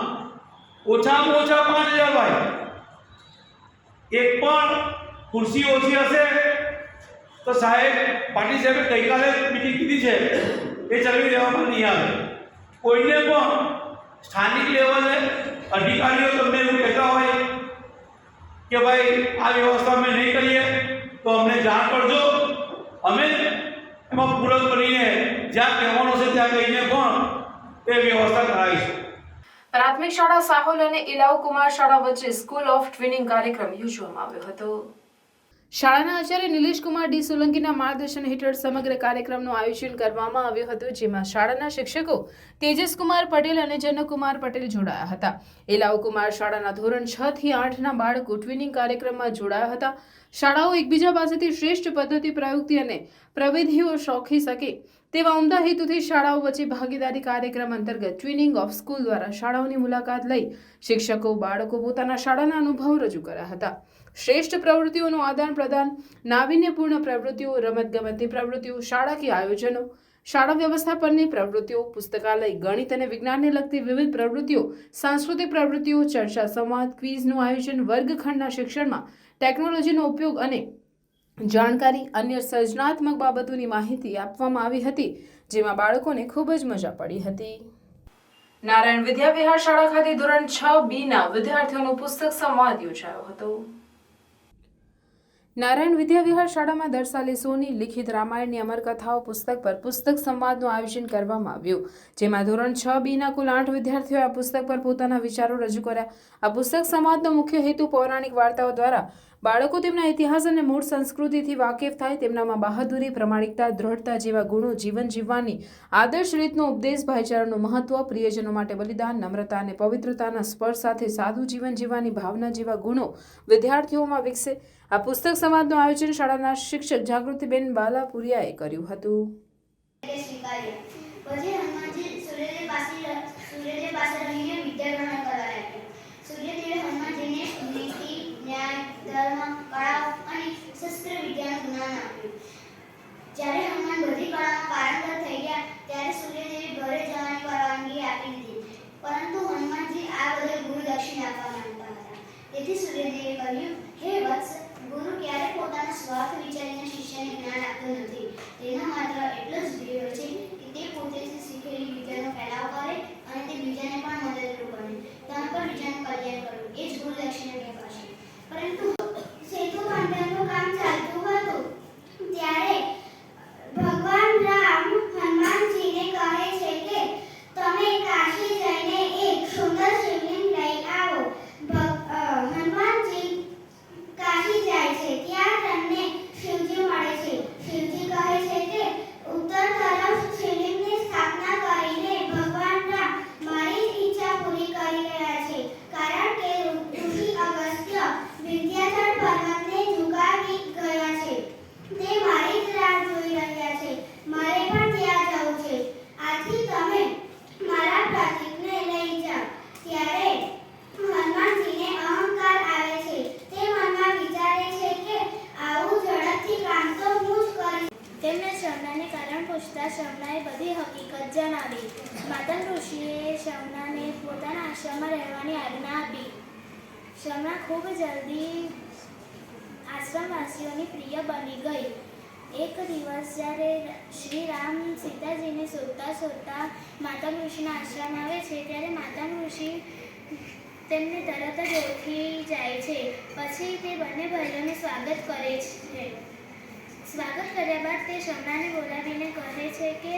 ઓછામાં ઓછા 5000 ભાઈ, એક પણ ખુરશી ઓછી હશે તો સાહેબ પાટીલ સાહેબે ગઈકાલે મિટિંગ કીધી છે એ ચલાવી દેવામાં નહીં આવે. કોઈને પણ સ્થાનિક લેવલે અધિકારીઓ તમને એવું કહેતા હોય કે ભાઈ આ વ્યવસ્થા અમે નહીં કરીએ તો અમને જાણ કરજો, અમે એમાં પૂરક બનીને જ્યાં કહેવાનું છે ત્યાં કહીને પણ એ વ્યવસ્થા કરાવીશું. પ્રાથમિક શાળા સાહોલ અને ઇલાવ કુમાર શાળા વચ્ચે સ્કૂલ ઓફ ટ્વિનિંગ કાર્યક્રમ યોજવામાં આવ્યો હતો. શાળાના આચાર્ય નિલેશ કુમાર ડી સોલંકીના માર્ગદર્શન હેઠળ સમગ્ર કાર્યક્રમનું આયોજન કરવામાં આવ્યું હતું, જેમાં શાળાના શિક્ષકો તેજસ કુમાર પટેલ અને જનકુમાર પટેલ જોડાયા હતા. ઇલાવ કુમાર શાળાના ધોરણ 6 થી 8ના બાળકો ટ્વિનિંગ કાર્યક્રમમાં જોડાયા હતા. શાળાઓ એકબીજા પાસેથી શ્રેષ્ઠ પદ્ધતિ, પ્રયુક્તિ અને પ્રવિધિઓ શીખી શકે તેવા ઉમદા હેતુથી શાળાઓ વચ્ચે ભાગીદારી કાર્યક્રમ અંતર્ગત ટ્વિનિંગ ઓફ સ્કૂલ દ્વારા શાળાઓની મુલાકાત લઈ શિક્ષકો, બાળકો પોતાના શાળાના અનુભવો રજૂ કર્યા હતા. શ્રેષ્ઠ પ્રવૃત્તિઓનું આદાન પ્રદાન, નાવીન્યપૂર્ણ પ્રવૃત્તિઓ, રમતગમતની પ્રવૃત્તિઓ, શાળાકીય આયોજનો, શાળા વ્યવસ્થાપનની પ્રવૃત્તિઓ, પુસ્તકાલય, ગણિત અને વિજ્ઞાનને લગતી વિવિધ પ્રવૃત્તિઓ, સાંસ્કૃતિક પ્રવૃત્તિઓ, ચર્ચા સંવાદ, ક્વિઝનું આયોજન, વર્ગખંડના શિક્ષણમાં ટેકનોલોજીનો ઉપયોગ અને જાણકારી, અન્ય સર્જનાત્મક બાબતોની માહિતી આપવામાં આવી હતી, જેમાં બાળકોને ખૂબ જ મજા પડી હતી. નારાયણ વિદ્યા વિહાર શાળા ખાતે ધોરણ 6B ના વિદ્યાર્થીઓનો પુસ્તક સંવાદ યોજાયો હતો. નારાયણ વિદ્યા વિહાર શાળામાં દર સાલે સોની લિખિત રામાયણની અમરકથાઓ પુસ્તક પર પુસ્તક સંવાદનું આયોજન કરવામાં આવ્યું, જેમાં ધોરણ 6B ના કુલ 8 વિદ્યાર્થીઓએ આ પુસ્તક પર પોતાના વિચારો રજૂ કર્યા. આ પુસ્તક સંવાદનો મુખ્ય હેતુ પૌરાણિક વાર્તાઓ દ્વારા બાળકો તેમના ઇતિહાસ અને મૂળ સંસ્કૃતિથી વાકેફ થાય, તેમનામાં બહાદુરી, પ્રમાણિકતા, દ્રઢતા જેવા ગુણો, જીવન જીવવાની આદર્શ રીતનો ઉપદેશ, ભાઈચારાનું મહત્વ, પ્રિયજનો માટે બલિદાન, નમ્રતા અને પવિત્રતાના સ્પર્શ સાથે સાદું જીવન જીવવાની ભાવના જેવા ગુણો વિદ્યાર્થીઓમાં વિકસે. આ પુસ્તક સંવાદનું આયોજન શાળાના શિક્ષક જાગૃતિબેન બાલાપુરિયાએ કર્યું હતું. પછી હનુમાનજી સૂર્યદેવ પાસે રહીને વિદ્યા ગ્રહણ કરવા લાગ્યા. સૂર્યદેવે હનુમાનજીને નીતિ, ન્યાય, ધર્મ, કળા અને શસ્ત્ર વિદ્યાનું જ્ઞાન આપ્યું. જ્યારે હનુમાન બધી કળામાં પારંગત થઈ ગયા ત્યારે સૂર્યદેવે ઘરે જવાની પરવાનગી આપી દીધી, પરંતુ હનુમાનજી આ બદલ ગુરુ દક્ષિણા આપવા માંગતા હતા. તેથી સૂર્યદેવે કહ્યું, હે વત્સ, ગુરુ ક્યારેય પોતાના સ્વાર્થ વિચારીને શિષ્યને જ્ઞાન આપતો નથી. તેનો માત્ર એટલો જ ધ્યેય હોય છે કે તે પોતેથી શીખેલી વિદ્યાનો ફેલાવ કરે અને તે બીજાને પણ મદદરૂપ બને. તેમ પર બીજાનું કલ્યાણ કરવું એ જ ગુરુ દક્ષિણા કહેવાશે. પરંતુ સેતુ બંધનનું કામ ચાલતું હતું ત્યારે ભગવાન રામ હનુમાનજીને કહે છે કે તમે કાશી જઈને એક સુંદર શિવલિંગ લઈ આવો. હનુમાનજી કાશી જાય છે. ત્યાં તેમને શિવજી મળે છે. શિવજી કહે છે કે ઉત્તર તરફ શિવલિંગની સ્થાપના કરીને ભગવાન રામ મારી જ ઈચ્છા પૂરી કરી રહ્યા છે, કારણ કે ઋષિ અગસ્ત્ય વિંધ્યાચલ પર્વતને ઝુકાવી ગયા છે. તે મારી જ રાહ જોઈ રહ્યા છે. મારે પણ ત્યાં જવું છે. આથી તમે મારા પ્રતીકને લઈ જાઓ. ત્યારે હનુમાનજીને અહંકાર આવે છે. તે મનમાં વિચારે છે કે આવું ઝડપથી કામ તો હું જ કરીશ. તેમને શમનાને કારણ પૂછતા શમનાએ બધી હકીકત જણાવી. માતંગ ઋષિએ શમનાને પોતાના આશ્રમમાં રહેવાની આજ્ઞા આપી. શમના ખૂબ જલ્દી આશ્રમવાસીઓની પ્રિય બની ગઈ. એક દિવસ જ્યારે શ્રી રામ સીતાજીને શોધતા શોધતા માતંગ ઋષિના આશ્રમ આવે છે ત્યારે માતંગ ઋષિ તેમને તરત જ ઓળખી જાય છે. પછી તે બંને ભાઈઓને સ્વાગત કરે છે. સ્વાગત કર્યા બાદ તે શમનાને બોલાવીને કહે છે કે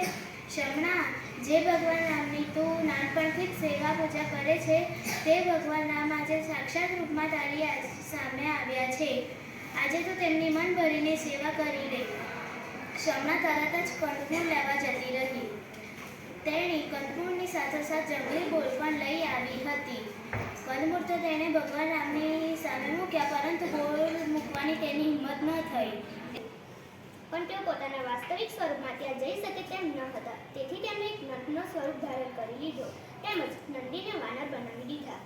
શમના, જે ભગવાન રામની તું નાનપણથી જ સેવા પૂજા કરે છે તે ભગવાન રામ આજે સાક્ષાત રૂપમાં તારી સામે આવ્યા છે. આજે તો તેમની મન ભરીને સેવા કરી દે. શમના તરત જ કંદમૂળ લેવા જતી રહી. તેણે કંદમૂળની સાથોસાથ જંગલી બોલ પણ લઈ આવી હતી. કંદમૂળ તો તેણે ભગવાન રામની સામે મૂક્યા, પરંતુ બોલ મૂકવાની તેની હિંમત ન થઈ. પણ તેઓ પોતાના વાસ્તવિક સ્વરૂપમાં ત્યાં જઈ શકે તેમ ન હતા. તેથી તેમણે એક નટનો સ્વરૂપ ધારણ કરી લીધો, તેમજ નંદીને વાનર બનાવી દીધા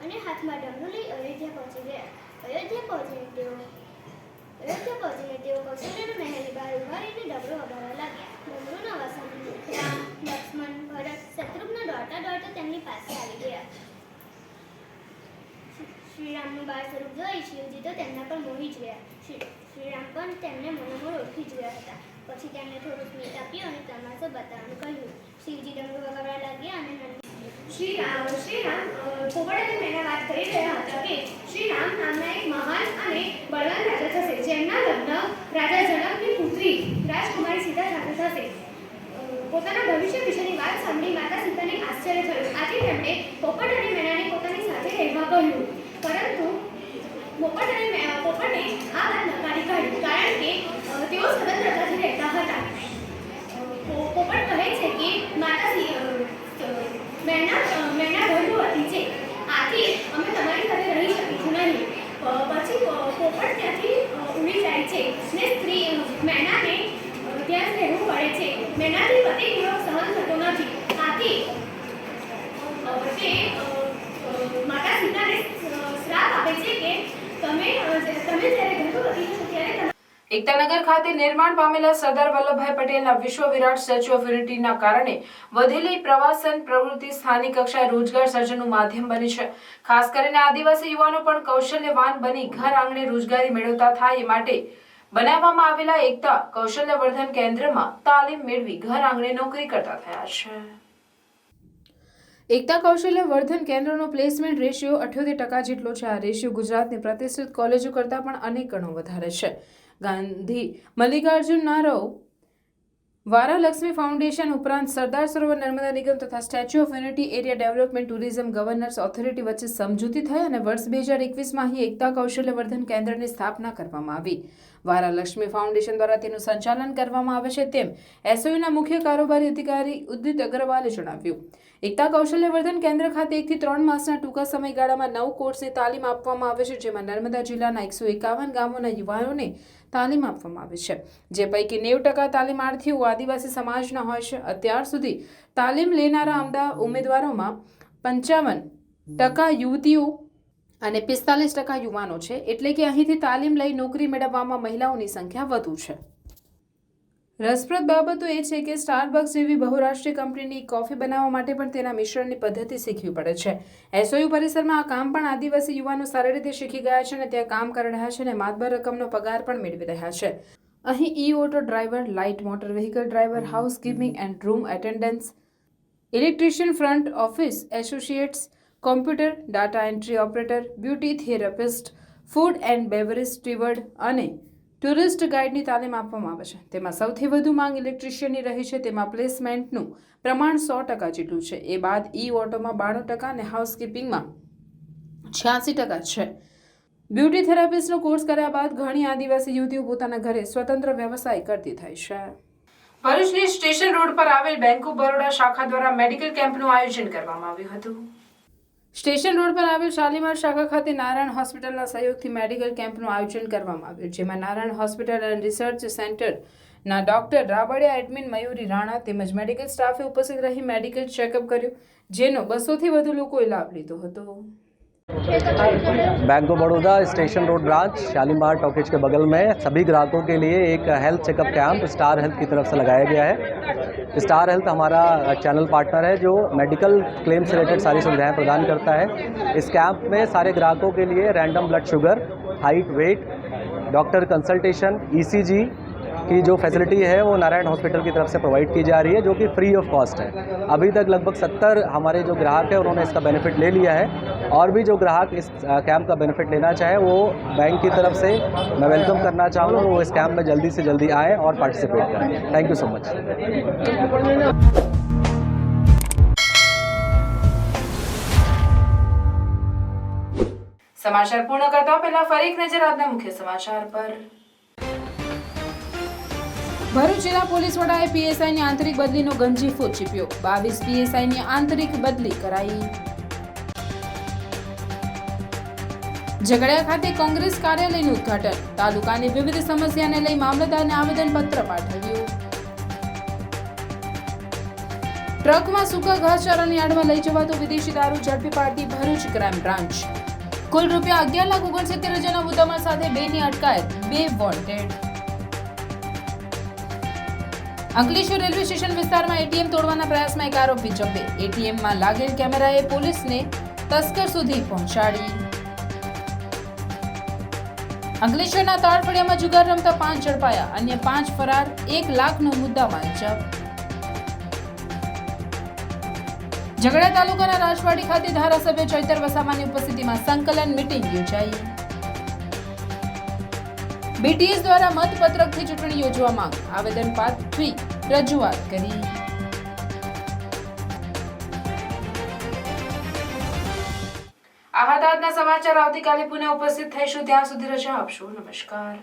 અને હાથમાં ડમરું લઈ અયોધ્યા પહોંચી ગયા. અયોધ્યા પહોંચીને તેઓ કૌશલ્યના મહેલની બહાર ઉભા રહીને ડમરું વગાડવા લાગ્યા. ડમરૂનો અવાજ સાંભળીને રામ, લક્ષ્મણ, ભરત, શત્રુઘ્ન દોડતા દોડતા તેમની પાસે આવી ગયા. શ્રીરામનું બાળ સ્વરૂપ જોઈ શિવજી તો તેમના પર મોહી જ ગયા. શ્રીરામ પણ તેમને મનોમન ઓળખી જ ગયા હતા. પછી તેમણે થોડું સ્મિત આપ્યું અને તમાશો બતાવવાનું કહ્યું. શિવજી ડમરું વગાડવા લાગ્યા અને શ્રીરામ પોપટ મેના વાત કરી રહ્યા હતા કે શ્રીરામ નામના એક મહાન અને બળવાન રાજા થશે, જેમના લગ્ન રાજા જનકની પુત્રી રાજકુમારી સીતા સાથે થશે. પોતાના ભવિષ્ય વિશેની વાત સાંભળી માતા સીતાને આશ્ચર્ય થયું. આથી તેમણે પોપટ અને મેનાને પોતાની સાથે રહેવા કહ્યું, પરંતુ પોપટે આ વાત નકારી કાઢી, કારણ કે તેઓ સ્વતંત્રતાથી રહેતા હતા. પોપટ કહે છે કે માતા મેના ગર્ભવતી છે, આથી અમે તમારી સાથે રહી શકીશું નહીં. પછી પોપટ ત્યાંથી ઉડી જાય છે ને સ્ત્રી મેનાને ત્યાં જ રહેવું પડે છે. મેનાથી પતિ વિરોધ સહન થતો નથી, આથી તે માતા સીતાને શ્રાપ આપે છે કે તમે જ્યારે ગર્ભવતી છો ત્યારે એકતાનગર ખાતે નિર્માણ પામેલા સરદાર વલ્લભભાઈ પટેલના વિશ્વ વિરાટ સ્ટેચ્યુ ઓફ યુનિટીના કારણે વધેલી પ્રવાસન પ્રવૃત્તિ સ્થાનિક કક્ષાએ રોજગાર સર્જનનું માધ્યમ બની છે. ખાસ કરીને આદિવાસી યુવાનો પણ કૌશલ્યવાન બની ઘર આંગણે રોજગારી મેળવતા થાય એ માટે બનાવવામાં આવેલા એકતા કૌશલ્યવર્ધન કેન્દ્રમાં તાલીમ મેળવી ઘર આંગણે નોકરી કરતા થયા છે. એકતા કૌશલ્યવર્ધન કેન્દ્રનો પ્લેસમેન્ટ રેશિયો 78% જેટલો છે. આ રેશિયો ગુજરાતની પ્રતિષ્ઠિત કોલેજો કરતાં પણ અનેક ગણો વધારે છે. ગાંધી મલ્લિકાર્જુન નારવ વારાલક્ષ્મી ફાઉન્ડેશન ઉપરાંત સરદાર સરોવર નર્મદા નિગમ તથા statue of unity area development tourism governors authority વચ્ચે સમજૂતી થઈ અને વર્ષ 2021માં અહીં એકતા કૌશલ્યવર્ધન કેન્દ્રની સ્થાપના કરવામાં આવી. વારાલક્ષ્મી ફાઉન્ડેશન દ્વારા તેનું સંચાલન કરવામાં આવે છે તેમ એસઓયુના મુખ્ય કારોબારી અધિકારી ઉદિત અગ્રવાલે જણાવ્યું. એકતા કૌશલ્યવર્ધન કેન્દ્ર ખાતે 1 થી 3 માસના ટૂંકા સમયગાળામાં 9 કોર્સની તાલીમ આપવામાં આવે છે, જેમાં નર્મદા જિલ્લાના 151 ગામોના યુવાનોને તાલીમ આપવામાં આવે છે, જે પૈકી 90% તાલીમાર્થીઓ આદિવાસી સમાજના હોય છે. અત્યાર સુધી તાલીમ લેનારા ઉમેદવારોમાં 55% યુવતીઓ અને 45% યુવાનો છે, એટલે કે અહીંથી તાલીમ લઈ નોકરી મેળવવામાં મહિલાઓની સંખ્યા વધુ છે. રસપ્રદ બાબતો એ છે કે સ્ટારબક્સ જેવી બહુરાષ્ટ્રીય કંપનીની કોફી બનાવવા માટે પણ તેના મિશ્રણની પદ્ધતિ શીખવી પડે છે. એસઓયુ પરિસરમાં આ કામ પણ આદિવાસી યુવાનો સારી રીતે શીખી ગયા છે અને ત્યાં કામ કરી રહ્યા છે અને માતબર રકમનો પગાર પણ મેળવી રહ્યા છે. અહીં e auto driver, light motor vehicle driver, housekeeping and room attendants, electrician, front office associates, computer, data entry operator, beauty therapist, food and beverage steward અને ટુરિસ્ટ ગાઈડની તાલીમ આપવામાં આવે છે. તેમાં સૌથી વધુ માંગ ઇલેક્ટ્રિશિયનની રહી છે. તેમાં પ્લેસમેન્ટનું પ્રમાણ 100% જેટલું છે. એ બાદ ઈ-ઓટોમાં 92% અને હાઉસકીપિંગમાં 86% છે. બ્યુટી થેરાપિસ્ટનો કોર્સ કર્યા બાદ ઘણી આદિવાસી યુવતીઓ પોતાના ઘરે સ્વતંત્ર વ્યવસાય કરતી થઈ છે. ભરૂચની સ્ટેશન રોડ પર આવેલ બેંક ઓફ બરોડા શાખા દ્વારા મેડિકલ કેમ્પનું આયોજન કરવામાં આવ્યું હતું. સ્ટેશન રોડ પર આવેલ શાલીમાર શાખા ખાતે નારાયણ હોસ્પિટલના સહયોગથી મેડિકલ કેમ્પનું આયોજન કરવામાં આવ્યું, જેમાં નારાયણ હોસ્પિટલ એન્ડ રિસર્ચ સેન્ટરના ડોક્ટર રાબડિયા, એડમિન મયુરી રાણા તેમજ મેડિકલ સ્ટાફે ઉપસ્થિત રહી મેડિકલ ચેકઅપ કર્યું, જેનો 200 થી વધુ લોકોએ લાભ લીધો હતો. Bank of Baroda station road branch Shalimar talkies के बगल में सभी ग्राहकों के लिए एक health checkup camp star health की तरफ से लगाया गया है. स्टार हेल्थ हमारा चैनल पार्टनर है जो मेडिकल क्लेम से रिलेटेड सारी सुविधाएं प्रदान करता है. इस कैंप में सारे ग्राहकों के लिए random blood sugar, height, weight, doctor consultation, ECG की जो फैसिलिटी है वो नारायण हॉस्पिटल की तरफ से प्रोवाइड की जा रही है, जो कि फ्री ऑफ कॉस्ट है. अभी तक लगभग 70 हमारे जो ग्राहक हैं उन्होंने इसका बेनिफिट ले लिया है. और भी जो ग्राहक इस कैंप का बेनिफिट लेना चाहे वो बैंक की तरफ से मैं वेलकम करना चाहूँगा, वो इस कैंप में जल्दी से जल्दी आएँ और पार्टिसिपेट करें. Thank you so much. સમાચાર પૂર્ણ કરતા પહેલા ફરી એક નજર આજના મુખ્ય સમાચાર પર. ભરૂચ જિલ્લા પોલીસ વડાએ પીએસઆઈની આંતરિક બદલીનો ગંજીફો ચીપ્યો. 22 પીએસઆઈની આંતરિક બદલી કરાઈ. ઝઘડિયા ખાતે કોંગ્રેસ કાર્યાલયનું ઉદ્ઘાટન. તાલુકાની વિવિધ સમસ્યાને લઈ મામલતદારને આવેદનપત્ર પાઠવ્યું. ટ્રકમાં સૂકા ઘાસચારાની આડમાં લઈ જવાતો વિદેશી દારૂ ઝડપી પાડતી ભરૂચ ક્રાઇમ બ્રાન્ચ. કુલ રૂપિયા 11,69,000ના મુદ્દામાલ સાથે 2ની અટકાયત, 2 વોન્ટેડ. અંકલેશ્વર રેલવે સ્ટેશન વિસ્તારમાં એટીએમ તોડવાના પ્રયાસમાં એક આરોપી જબ્બે. એટીએમમાં લાગેલ કેમેરાએ પોલીસને તસ્કર સુધી પહોંચાડી. અંકલેશ્વરના તાળફળિયામાં જુગાર રમતા 5 ઝડપાયા, અન્ય 5 ફરાર, 1 લાખનો મુદ્દામાલ જપ્ત. ઝઘડિયા તાલુકાના રાજવાડી ખાતે ધારાસભ્ય ચૈતર વસાવાની ઉપસ્થિતિમાં સંકલન મીટિંગ યોજાઈ. બીટીએસ દ્વારા મતપત્રકથી ચૂંટણી યોજવા માંગ, આવેદન પાઠવી રજૂઆત કરી. આ હતા આજના સમાચાર. આવતીકાલે પુનઃ ઉપસ્થિત થઈશું. ત્યાં સુધી રજા આપશો. નમસ્કાર.